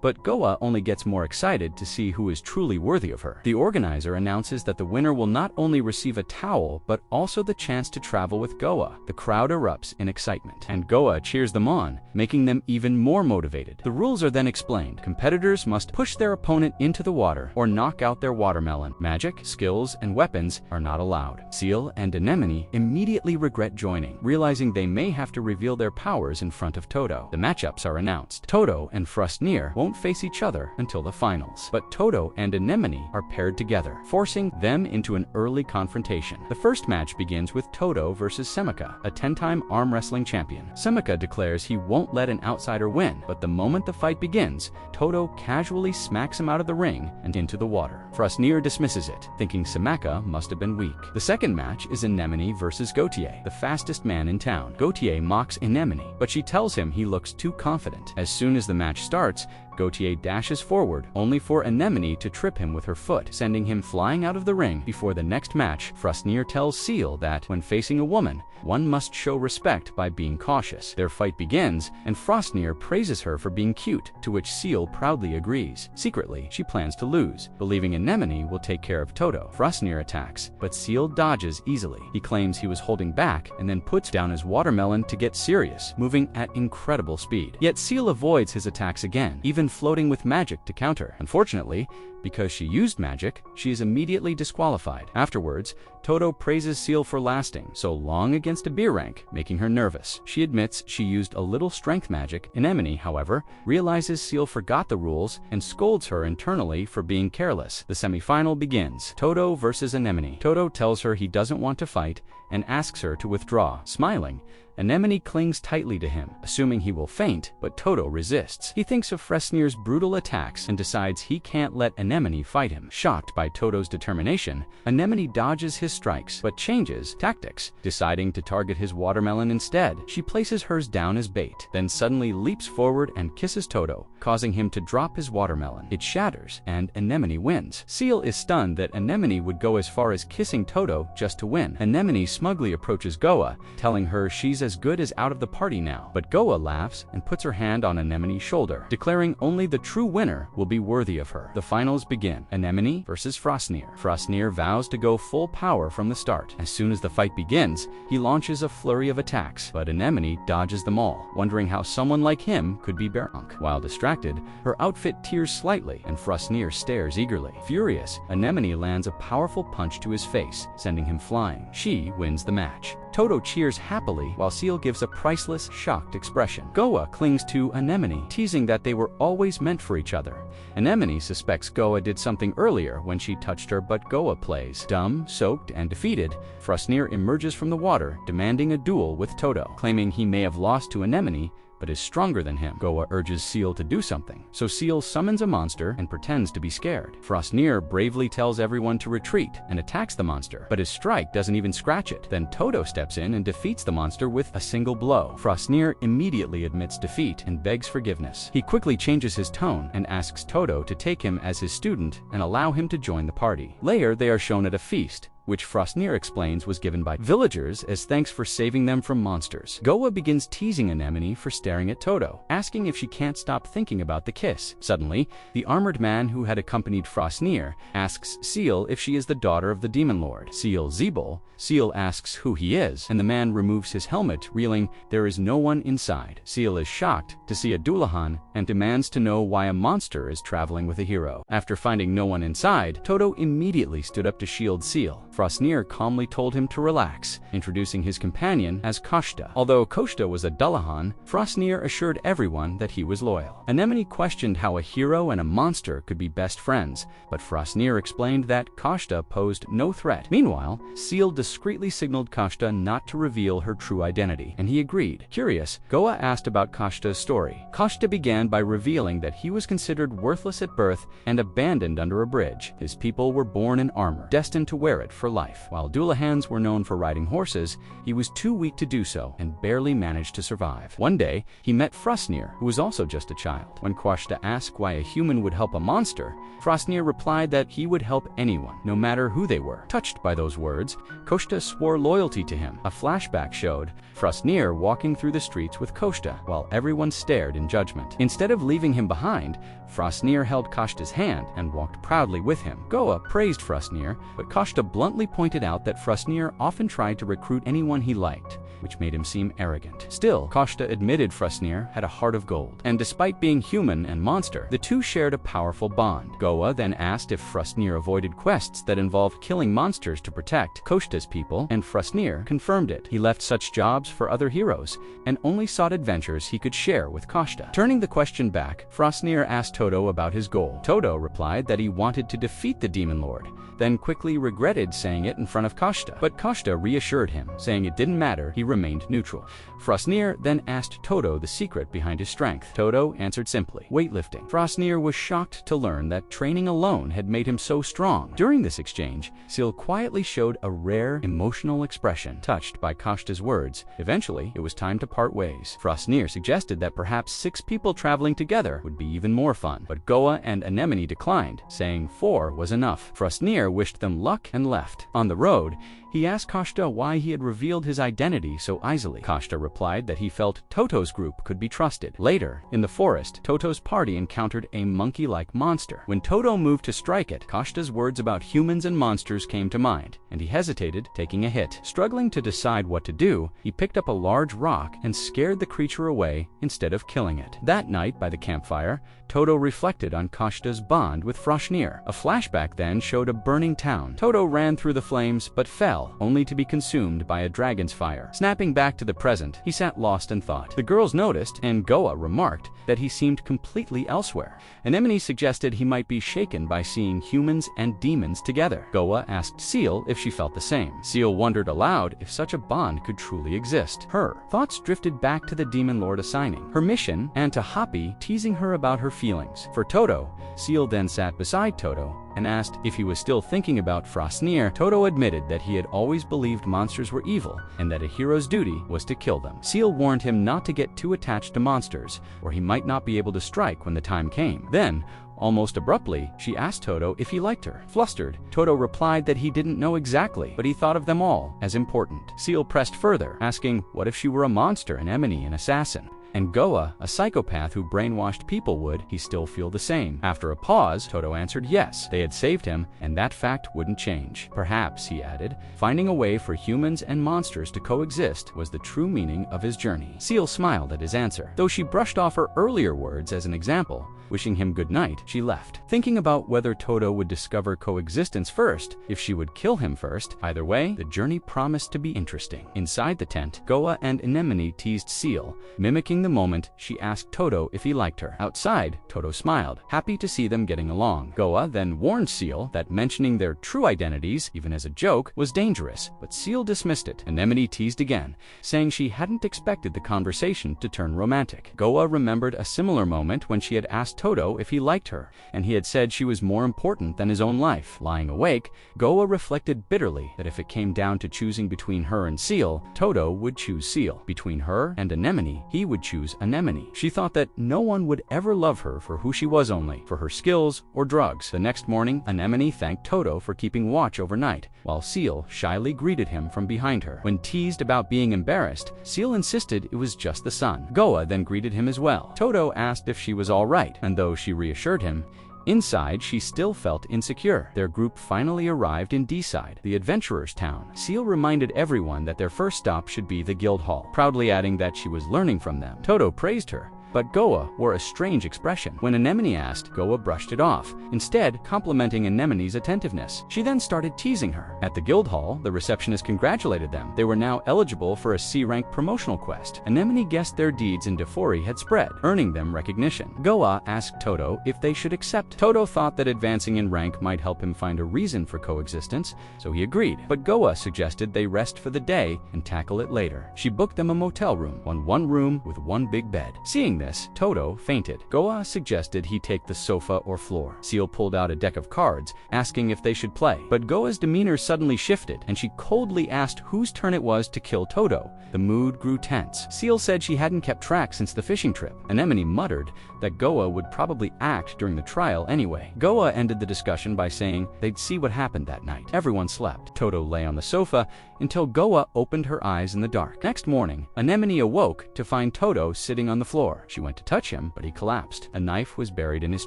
but Goa only gets more excited to see who is truly worthy of her. The organizer announces that the winner will not only receive a towel, but also the chance to travel with Goa. The crowd erupts in excitement, and Goa cheers them on, making them even more motivated. The rules are then explained. Competitors must push their opponent into the water or knock out their watermelon. Magic, skills, and weapons are not allowed. Seal and Anemone immediately regret joining, realizing they may have to reveal their powers in front of Toto. The matchups are announced. Toto and Frostnir won't face each other until the finals, but Toto and Anemone are paired together, forcing them into an early confrontation. The first match begins with Toto versus Semika, a 10-time arm wrestling champion. Semika declares he won't let an outsider win, but the moment the fight begins, Toto casually smacks him out of the ring and into the water. Frostnir dismisses it, thinking Semika must have been weak. The second match is Anemone versus Gautier, the fastest man in town. Gautier mocks Anemone, but she tells him he looks too confident. As soon as the match starts, Gautier dashes forward, only for Anemone to trip him with her foot, sending him flying out of the ring. Before the next match, Frostnir tells Seal that, when facing a woman, one must show respect by being cautious. Their fight begins, and Frostnir praises her for being cute, to which Seal proudly agrees. Secretly, she plans to lose, believing Anemone will take care of Toto. Frostnir attacks, but Seal dodges easily. He claims he was holding back, and then puts down his watermelon to get serious, moving at incredible speed. Yet Seal avoids his attacks again, even floating with magic to counter. Unfortunately, because she used magic, she is immediately disqualified. Afterwards, Toto praises Seal for lasting so long against a beer rank, making her nervous. She admits she used a little strength magic. Anemone, however, realizes Seal forgot the rules and scolds her internally for being careless. The semifinal begins. Toto versus Anemone. Toto tells her he doesn't want to fight and asks her to withdraw. Smiling, Anemone clings tightly to him, assuming he will faint, but Toto resists. He thinks of Frostnir's brutal attacks and decides he can't let Anemone fight him. Shocked by Toto's determination, Anemone dodges his strikes, but changes tactics, deciding to target his watermelon instead. She places hers down as bait, then suddenly leaps forward and kisses Toto, causing him to drop his watermelon. It shatters, and Anemone wins. Seal is stunned that Anemone would go as far as kissing Toto just to win. Anemone smugly approaches Goa, telling her she's as good as out of the party now, but Goa laughs and puts her hand on Anemone's shoulder, declaring only the true winner will be worthy of her. The finals begin. Anemone versus Frostnir. Frostnir vows to go full power from the start. As soon as the fight begins, he launches a flurry of attacks, but Anemone dodges them all, wondering how someone like him could be Baronk. While distracted, her outfit tears slightly, and Frostnir stares eagerly. Furious, Anemone lands a powerful punch to his face, sending him flying. She wins the match. Toto cheers happily, while Seal gives a priceless, shocked expression. Goa clings to Anemone, teasing that they were always meant for each other. Anemone suspects Goa did something earlier when she touched her, but Goa plays dumb, soaked, and defeated. Frostnir emerges from the water, demanding a duel with Toto, claiming he may have lost to Anemone, but is stronger than him. Goa urges Seal to do something, so Seal summons a monster and pretends to be scared. Frostnir bravely tells everyone to retreat and attacks the monster, but his strike doesn't even scratch it. Then Toto steps in and defeats the monster with a single blow. Frostnir immediately admits defeat and begs forgiveness. He quickly changes his tone and asks Toto to take him as his student and allow him to join the party. Later, they are shown at a feast, which Frostnir explains was given by villagers as thanks for saving them from monsters. Goa begins teasing Anemone for staring at Toto, asking if she can't stop thinking about the kiss. Suddenly, the armored man who had accompanied Frostnir asks Seal if she is the daughter of the demon lord, Seal Zeebel. Seal asks who he is, and the man removes his helmet, revealing there is no one inside. Seal is shocked to see a Dullahan and demands to know why a monster is traveling with a hero. After finding no one inside, Toto immediately stood up to shield Seal. Frostnir calmly told him to relax, introducing his companion as Koshta. Although Koshta was a Dullahan, Frostnir assured everyone that he was loyal. Anemone questioned how a hero and a monster could be best friends, but Frostnir explained that Koshta posed no threat. Meanwhile, Seal discreetly signaled Koshta not to reveal her true identity, and he agreed. Curious, Goa asked about Koshta's story. Koshta began by revealing that he was considered worthless at birth and abandoned under a bridge. His people were born in armor, destined to wear it for life. While Dullahans were known for riding horses, he was too weak to do so and barely managed to survive. One day, he met Frosnir, who was also just a child. When Koshta asked why a human would help a monster, Frosnir replied that he would help anyone, no matter who they were. Touched by those words, Koshta swore loyalty to him. A flashback showed Frosnir walking through the streets with Koshta, while everyone stared in judgment. Instead of leaving him behind, Frosnir held Koshta's hand and walked proudly with him. Goa praised Frosnir, but Koshta bluntly pointed out that Frosnir often tried to recruit anyone he liked, which made him seem arrogant. Still, Koshta admitted Frosnir had a heart of gold, and despite being human and monster, the two shared a powerful bond. Goa then asked if Frosnir avoided quests that involved killing monsters to protect Koshta's people, and Frosnir confirmed it. He left such jobs for other heroes, and only sought adventures he could share with Koshta. Turning the question back, Frosnir asked Toto about his goal. Toto replied that he wanted to defeat the Demon Lord, then quickly regretted saying it in front of Koshta. But Koshta reassured him, saying it didn't matter, he remained neutral. Frosnir then asked Toto the secret behind his strength. Toto answered simply, weightlifting. Frosnir was shocked to learn that training alone had made him so strong. During this exchange, Seal quietly showed a rare, emotional expression. Touched by Koshta's words, eventually it was time to part ways. Frosnir suggested that perhaps 6 people traveling together would be even more fun, but Goa and Anemone declined, saying 4 was enough. Frosnir wished them luck and left. On the road, he asked Koshta why he had revealed his identity so easily. Koshta replied that he felt Toto's group could be trusted. Later, in the forest, Toto's party encountered a monkey-like monster. When Toto moved to strike it, Koshta's words about humans and monsters came to mind, and he hesitated, taking a hit. Struggling to decide what to do, he picked up a large rock and scared the creature away instead of killing it. That night, by the campfire, Toto reflected on Koshta's bond with Frosnir. A flashback then showed a burning town. Toto ran through the flames, but fell, only to be consumed by a dragon's fire. Snapping back to the present, he sat lost in thought. The girls noticed, and Goa remarked, that he seemed completely elsewhere. Anemone suggested he might be shaken by seeing humans and demons together. Goa asked Seal if she felt the same. Seal wondered aloud if such a bond could truly exist. Her thoughts drifted back to the Demon Lord assigning her mission, and to Hoppy teasing her about her feelings. For Toto, Seal then sat beside Toto and asked if he was still thinking about Frosnir. Toto admitted that he had always believed monsters were evil and that a hero's duty was to kill them. Seal warned him not to get too attached to monsters, or he might not be able to strike when the time came. Then, almost abruptly, she asked Toto if he liked her. Flustered, Toto replied that he didn't know exactly, but he thought of them all as important. Seal pressed further, asking what if she were a monster and Anemone an assassin? And Goa, a psychopath who brainwashed people, would he still feel the same? After a pause, Toto answered yes, they had saved him, and that fact wouldn't change. Perhaps, he added, finding a way for humans and monsters to coexist was the true meaning of his journey. Seal smiled at his answer. Though she brushed off her earlier words as an example, wishing him good night, she left. Thinking about whether Toto would discover coexistence first, if she would kill him first, either way, the journey promised to be interesting. Inside the tent, Goa and Anemone teased Seal, mimicking the moment she asked Toto if he liked her. Outside, Toto smiled, happy to see them getting along. Goa then warned Seal that mentioning their true identities, even as a joke, was dangerous, but Seal dismissed it. Anemone teased again, saying she hadn't expected the conversation to turn romantic. Goa remembered a similar moment when she had asked Toto if he liked her, and he had said she was more important than his own life. Lying awake, Goa reflected bitterly that if it came down to choosing between her and Seal, Toto would choose Seal. Between her and Anemone, he would choose Anemone. She thought that no one would ever love her for who she was, only for her skills or drugs. The next morning, Anemone thanked Toto for keeping watch overnight, while Seal shyly greeted him from behind her. When teased about being embarrassed, Seal insisted it was just the sun. Goa then greeted him as well. Toto asked if she was all right, and though she reassured him, inside, she still felt insecure. Their group finally arrived in D-Side, the adventurer's town. Seal reminded everyone that their first stop should be the guild hall, proudly adding that she was learning from them. Toto praised her, but Goa wore a strange expression. When Anemone asked, Goa brushed it off, instead complimenting Anemone's attentiveness. She then started teasing her. At the guild hall, the receptionist congratulated them. They were now eligible for a C-rank promotional quest. Anemone guessed their deeds in Defori had spread, earning them recognition. Goa asked Toto if they should accept. Toto thought that advancing in rank might help him find a reason for coexistence, so he agreed. But Goa suggested they rest for the day and tackle it later. She booked them a motel room, one room with one big bed. Seeing this, Toto fainted. Goa suggested he take the sofa or floor. Seal pulled out a deck of cards, asking if they should play. But Goa's demeanor suddenly shifted, and she coldly asked whose turn it was to kill Toto. The mood grew tense. Seal said she hadn't kept track since the fishing trip. Anemone muttered that Goa would probably act during the trial anyway. Goa ended the discussion by saying they'd see what happened that night. Everyone slept. Toto lay on the sofa until Goa opened her eyes in the dark. Next morning, Anemone awoke to find Toto sitting on the floor. She went to touch him, but he collapsed. A knife was buried in his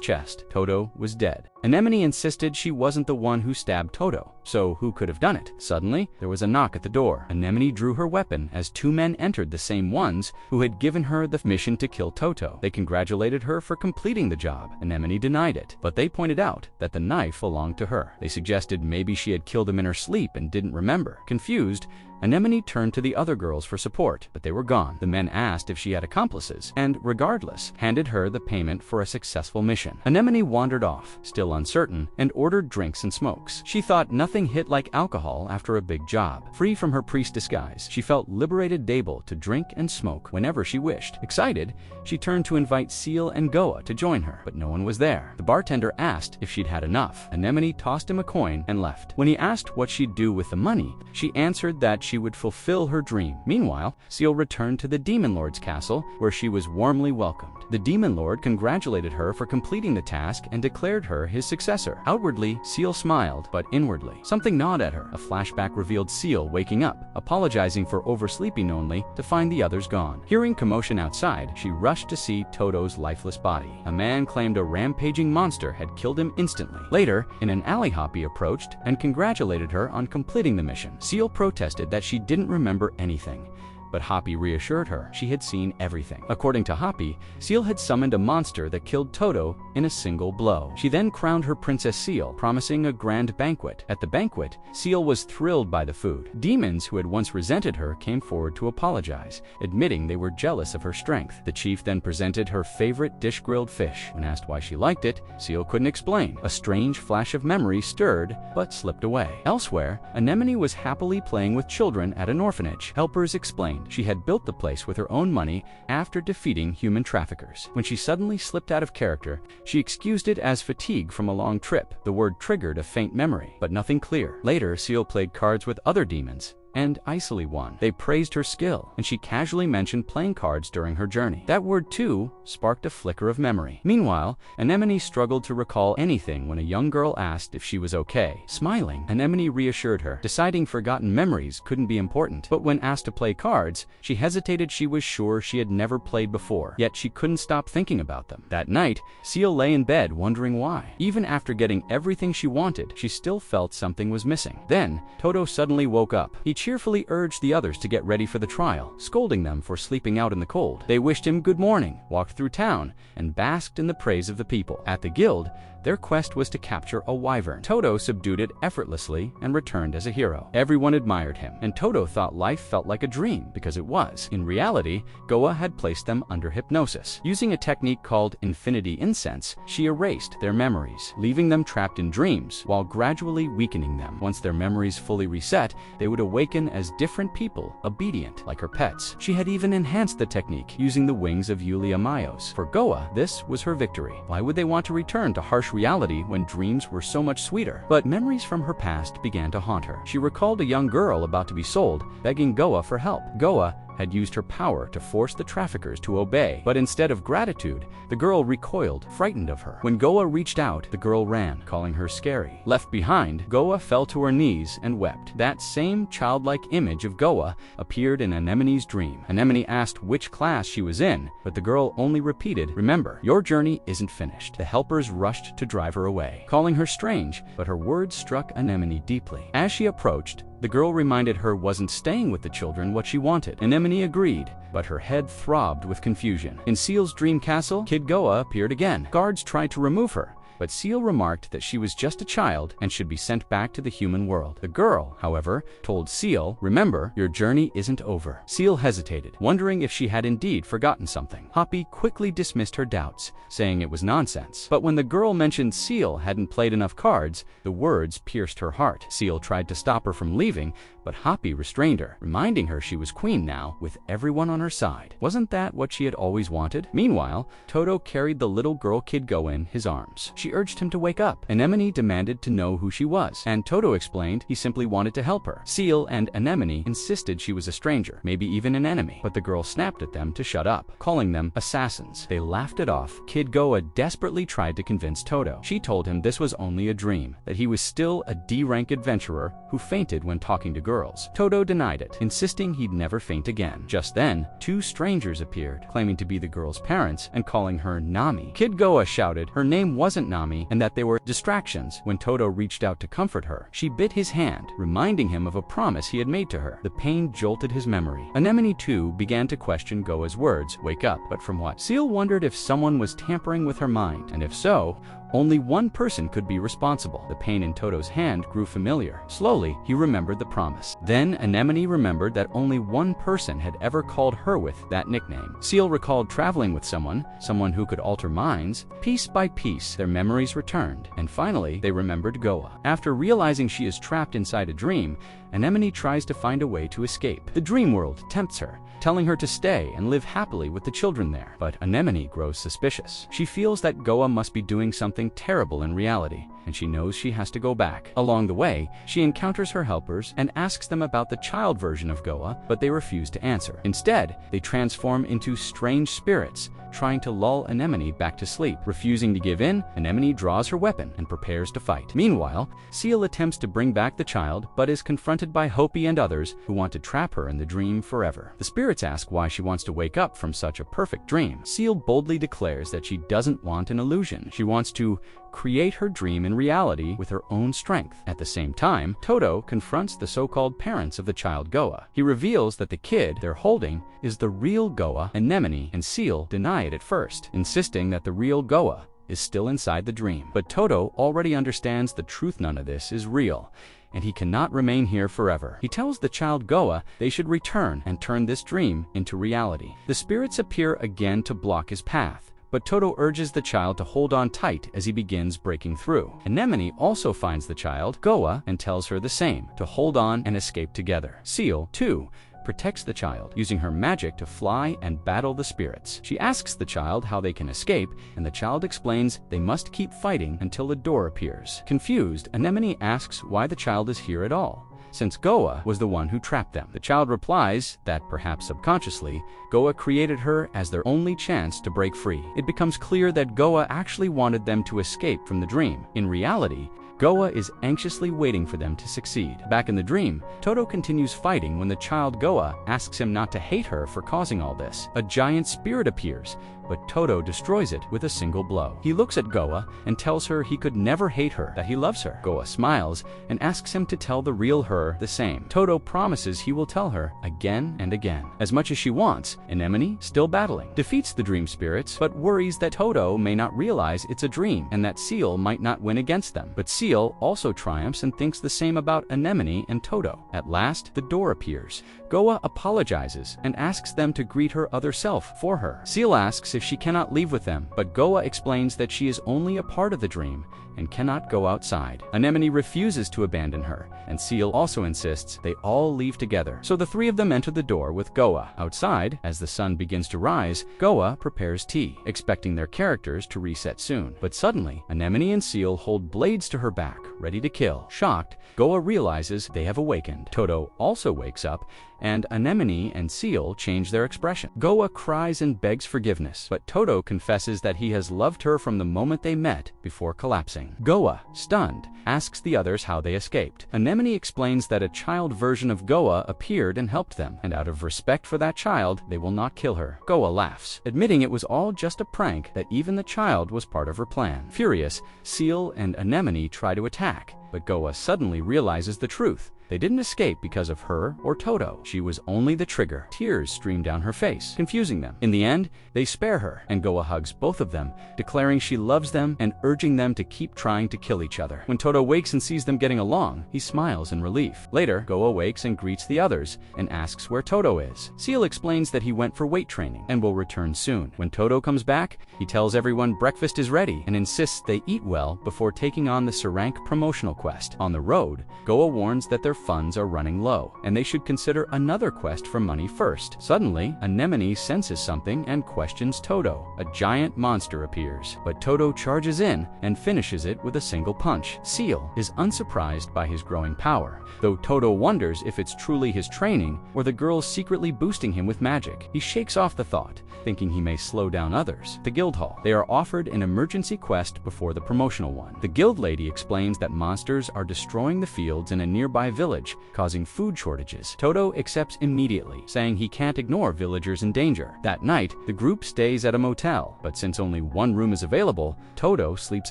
chest. Toto was dead. Anemone insisted she wasn't the one who stabbed Toto, so who could have done it? Suddenly, there was a knock at the door. Anemone drew her weapon as two men entered, the same ones who had given her the mission to kill Toto. They congratulated her for completing the job. Anemone denied it, but they pointed out that the knife belonged to her. They suggested maybe she had killed him in her sleep and didn't remember. Confused, Anemone turned to the other girls for support, but they were gone. The men asked if she had accomplices, and regardless, handed her the payment for a successful mission. Anemone wandered off, still uncertain, and ordered drinks and smokes. She thought nothing hit like alcohol after a big job. Free from her priest disguise, she felt liberated, able to drink and smoke whenever she wished. Excited, she turned to invite Seal and Goa to join her, but no one was there. The bartender asked if she'd had enough. Anemone tossed him a coin and left. When he asked what she'd do with the money, she answered that she would fulfill her dream. Meanwhile, Seal returned to the Demon Lord's castle, where she was warmly welcomed. The Demon Lord congratulated her for completing the task and declared her his successor. Outwardly, Seal smiled, but inwardly, something gnawed at her. A flashback revealed Seal waking up, apologizing for oversleeping only to find the others gone. Hearing commotion outside, she rushed to see Toto's lifeless body. A man claimed a rampaging monster had killed him instantly. Later, in an alley, Hoppy approached and congratulated her on completing the mission. Seal protested that she didn't remember anything, but Hoppy reassured her she had seen everything. According to Hoppy, Seal had summoned a monster that killed Toto in a single blow. She then crowned her Princess Seal, promising a grand banquet. At the banquet, Seal was thrilled by the food. Demons who had once resented her came forward to apologize, admitting they were jealous of her strength. The chief then presented her favorite dish, grilled fish. When asked why she liked it, Seal couldn't explain. A strange flash of memory stirred, but slipped away. Elsewhere, Anemone was happily playing with children at an orphanage. Helpers explained she had built the place with her own money after defeating human traffickers. When she suddenly slipped out of character, she excused it as fatigue from a long trip. The word triggered a faint memory, but nothing clear. Later, Seal played cards with other demons and icily won. They praised her skill, and she casually mentioned playing cards during her journey. That word, too, sparked a flicker of memory. Meanwhile, Anemone struggled to recall anything when a young girl asked if she was okay. Smiling, Anemone reassured her, deciding forgotten memories couldn't be important. But when asked to play cards, she hesitated. She was sure she had never played before, yet she couldn't stop thinking about them. That night, Seal lay in bed wondering why. Even after getting everything she wanted, she still felt something was missing. Then, Toto suddenly woke up. He cheerfully urged the others to get ready for the trial, scolding them for sleeping out in the cold. They wished him good morning, walked through town, and basked in the praise of the people. At the guild, their quest was to capture a wyvern. Toto subdued it effortlessly and returned as a hero. Everyone admired him, and Toto thought life felt like a dream because it was. In reality, Goa had placed them under hypnosis. Using a technique called infinity incense, she erased their memories, leaving them trapped in dreams while gradually weakening them. Once their memories fully reset, they would awaken as different people, obedient like her pets. She had even enhanced the technique using the wings of Yulia Mayos. For Goa, this was her victory. Why would they want to return to harsh reality when dreams were so much sweeter? But memories from her past began to haunt her. She recalled a young girl about to be sold, begging Goa for help. Goa had used her power to force the traffickers to obey, but instead of gratitude, the girl recoiled, frightened of her. When Goa reached out, the girl ran, calling her scary. Left behind, Goa fell to her knees and wept. That same childlike image of Goa appeared in Anemone's dream. Anemone asked which class she was in, but the girl only repeated, "Remember, your journey isn't finished." The helpers rushed to drive her away, calling her strange, but her words struck Anemone deeply. As she approached, the girl reminded her wasn't staying with the children what she wanted. Anemone agreed, but her head throbbed with confusion. In Seal's dream castle, Kid Goa appeared again. Guards tried to remove her, but Seal remarked that she was just a child and should be sent back to the human world. The girl, however, told Seal, "Remember, your journey isn't over." Seal hesitated, wondering if she had indeed forgotten something. Hoppy quickly dismissed her doubts, saying it was nonsense. But when the girl mentioned Seal hadn't played enough cards, the words pierced her heart. Seal tried to stop her from leaving, but Hoppy restrained her, reminding her she was queen now, with everyone on her side. Wasn't that what she had always wanted? Meanwhile, Toto carried the little girl kid Goa in his arms. She urged him to wake up. Anemone demanded to know who she was, and Toto explained he simply wanted to help her. Seal and Anemone insisted she was a stranger, maybe even an enemy, but the girl snapped at them to shut up, calling them assassins. They laughed it off. Kid Goa desperately tried to convince Toto. She told him this was only a dream, that he was still a D-rank adventurer who fainted when talking to girls. Toto denied it, insisting he'd never faint again. Just then, two strangers appeared, claiming to be the girl's parents and calling her Nami. Kid Goa shouted her name wasn't Nami and that they were distractions. When Toto reached out to comfort her, she bit his hand, reminding him of a promise he had made to her. The pain jolted his memory. Anemone too began to question Goa's words, "Wake up," but from what? Seal wondered if someone was tampering with her mind, and if so, only one person could be responsible. The pain in Toto's hand grew familiar. Slowly, he remembered the promise. Then Anemone remembered that only one person had ever called her with that nickname. Seal recalled traveling with someone who could alter minds. Piece by piece, their memories returned, and finally, they remembered Goa. After realizing she is trapped inside a dream, Anemone tries to find a way to escape. The dream world tempts her, telling her to stay and live happily with the children there. But Anemone grows suspicious. She feels that Goa must be doing something terrible in reality, and she knows she has to go back. Along the way, she encounters her helpers and asks them about the child version of Goa, but they refuse to answer. Instead, they transform into strange spirits, trying to lull Anemone back to sleep. Refusing to give in, Anemone draws her weapon and prepares to fight. Meanwhile, Seal attempts to bring back the child, but is confronted by Hopi and others who want to trap her in the dream forever. The spirits ask why she wants to wake up from such a perfect dream. Seal boldly declares that she doesn't want an illusion. She wants to create her dream in reality with her own strength. At the same time, Toto confronts the so-called parents of the child Goa. He reveals that the kid they're holding is the real Goa. Anemone and Seal deny it at first, insisting that the real Goa is still inside the dream. But Toto already understands the truth. None of this is real, and he cannot remain here forever. He tells the child Goa they should return and turn this dream into reality. The spirits appear again to block his path, but Toto urges the child to hold on tight as he begins breaking through. Anemone also finds the child, Goa, and tells her the same, to hold on and escape together. Seal, too, protects the child, using her magic to fly and battle the spirits. She asks the child how they can escape, and the child explains they must keep fighting until a door appears. Confused, Anemone asks why the child is here at all, since Goa was the one who trapped them. The child replies that, perhaps subconsciously, Goa created her as their only chance to break free. It becomes clear that Goa actually wanted them to escape from the dream. In reality, Goa is anxiously waiting for them to succeed. Back in the dream, Toto continues fighting when the child Goa asks him not to hate her for causing all this. A giant spirit appears, but Toto destroys it with a single blow. He looks at Goa and tells her he could never hate her, that he loves her. Goa smiles and asks him to tell the real her the same. Toto promises he will tell her again and again. As much as she wants, Anemone, still battling, defeats the dream spirits, but worries that Toto may not realize it's a dream and that Seal might not win against them. But Seal also triumphs and thinks the same about Anemone and Toto. At last, the door appears. Goa apologizes and asks them to greet her other self for her. Seal asks if she cannot leave with them, but Goa explains that she is only a part of the dream and cannot go outside. Anemone refuses to abandon her, and Seal also insists they all leave together. So the three of them enter the door with Goa. Outside, as the sun begins to rise, Goa prepares tea, expecting their characters to reset soon. But suddenly, Anemone and Seal hold blades to her back, ready to kill. Shocked, Goa realizes they have awakened. Toto also wakes up, and Anemone and Seal change their expression. Goa cries and begs forgiveness, but Toto confesses that he has loved her from the moment they met before collapsing. Goa, stunned, asks the others how they escaped. Anemone explains that a child version of Goa appeared and helped them, and out of respect for that child, they will not kill her. Goa laughs, admitting it was all just a prank, that even the child was part of her plan. Furious, Seal and Anemone try to attack, but Goa suddenly realizes the truth They didn't escape because of her or Toto. She was only the trigger. Tears stream down her face, confusing them. In the end, they spare her, and Goa hugs both of them, declaring she loves them and urging them to keep trying to kill each other. When Toto wakes and sees them getting along, he smiles in relief. Later, Goa wakes and greets the others and asks where Toto is. Seal explains that he went for weight training and will return soon. When Toto comes back, he tells everyone breakfast is ready and insists they eat well before taking on the Sarank promotional quest. On the road, Goa warns that their funds are running low and they should consider another quest for money first. Suddenly, Anemone senses something and questions Toto. A giant monster appears, but Toto charges in and finishes it with a single punch. Seal is unsurprised by his growing power, though Toto wonders if it's truly his training or the girls secretly boosting him with magic. He shakes off the thought, thinking he may slow down others. The guild hall. They are offered an emergency quest before the promotional one. The guild lady explains that monsters are destroying the fields in a nearby village, causing food shortages. Toto accepts immediately, saying he can't ignore villagers in danger. That night, the group stays at a motel, but since only one room is available, Toto sleeps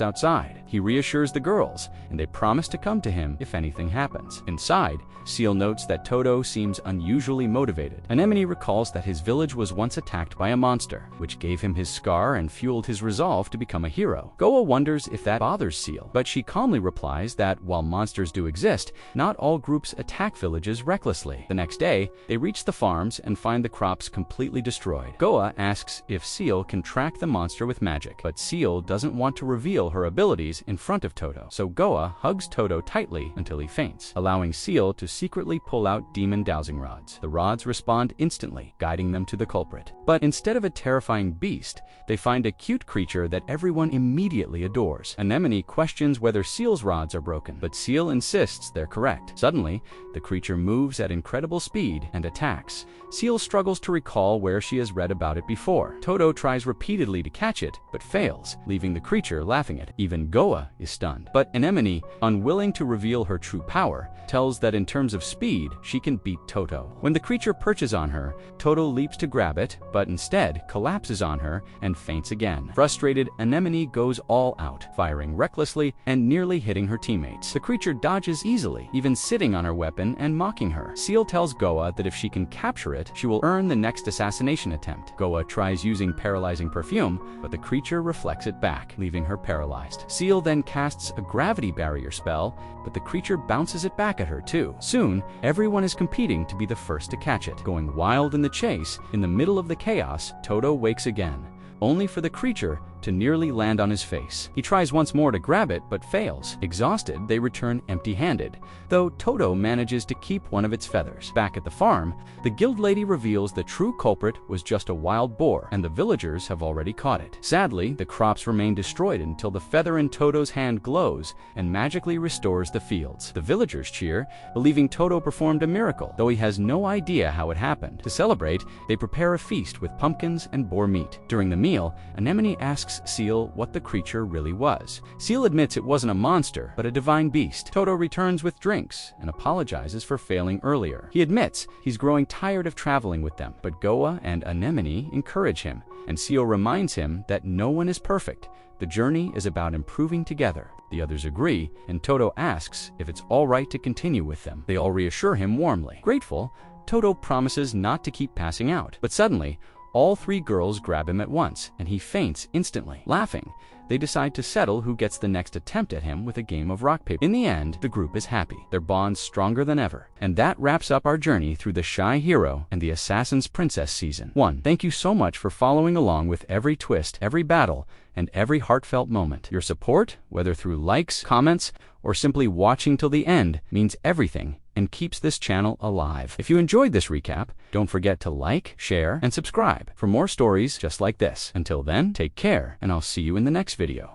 outside. He reassures the girls, and they promise to come to him if anything happens. Inside, Seal notes that Toto seems unusually motivated. Anemone recalls that his village was once attacked by a monster, which gave him his scar and fueled his resolve to become a hero. Goa wonders if that bothers Seal, but she calmly replies that while monsters do exist, not all groups attack villages recklessly. The next day, they reach the farms and find the crops completely destroyed. Goa asks if Seal can track the monster with magic, but Seal doesn't want to reveal her abilities in front of Toto, so Goa hugs Toto tightly until he faints, allowing Seal to secretly pull out demon dowsing rods. The rods respond instantly, guiding them to the culprit. But instead of a terrifying beast, they find a cute creature that everyone immediately adores. Anemone questions whether Seal's rods are broken, but Seal insists they're correct. Suddenly, the creature moves at incredible speed and attacks. Seal struggles to recall where she has read about it before. Toto tries repeatedly to catch it, but fails, leaving the creature laughing at it. Even Goa is stunned. But Anemone, unwilling to reveal her true power, tells that in terms of speed, she can beat Toto. When the creature perches on her, Toto leaps to grab it, but instead collapses on her and faints again. Frustrated, Anemone goes all out, firing recklessly and nearly hitting her teammates. The creature dodges easily, even sitting on her weapon and mocking her. Seal tells Goa that if she can capture it, she will earn the next assassination attempt. Goa tries using paralyzing perfume, but the creature reflects it back, leaving her paralyzed. Seal then casts a gravity barrier spell, but the creature bounces it back at her too. Soon, everyone is competing to be the first to catch it. Going wild in the chase, in the middle of the chaos, Toto wakes again, only for the creature to nearly land on his face. He tries once more to grab it, but fails. Exhausted, they return empty-handed, though Toto manages to keep one of its feathers. Back at the farm, the guild lady reveals the true culprit was just a wild boar, and the villagers have already caught it. Sadly, the crops remain destroyed until the feather in Toto's hand glows and magically restores the fields. The villagers cheer, believing Toto performed a miracle, though he has no idea how it happened. To celebrate, they prepare a feast with pumpkins and boar meat. During the meal, Anemone asks Seal what the creature really was. Seal admits it wasn't a monster, but a divine beast. Toto returns with drinks and apologizes for failing earlier. He admits he's growing tired of traveling with them, but Goa and Anemone encourage him, and Seal reminds him that no one is perfect. The journey is about improving together. The others agree, and Toto asks if it's all right to continue with them. They all reassure him warmly. Grateful, Toto promises not to keep passing out, but suddenly, all three girls grab him at once, and he faints instantly. Laughing, they decide to settle who gets the next attempt at him with a game of rock, paper. In the end, the group is happy, their bonds stronger than ever. And that wraps up our journey through the Shy Hero and the Assassin's Princess Season 1. Thank you so much for following along with every twist, every battle, and every heartfelt moment. Your support, whether through likes, comments, or simply watching till the end, means everything and keeps this channel alive. If you enjoyed this recap, don't forget to like, share, and subscribe for more stories just like this. Until then, take care, and I'll see you in the next video.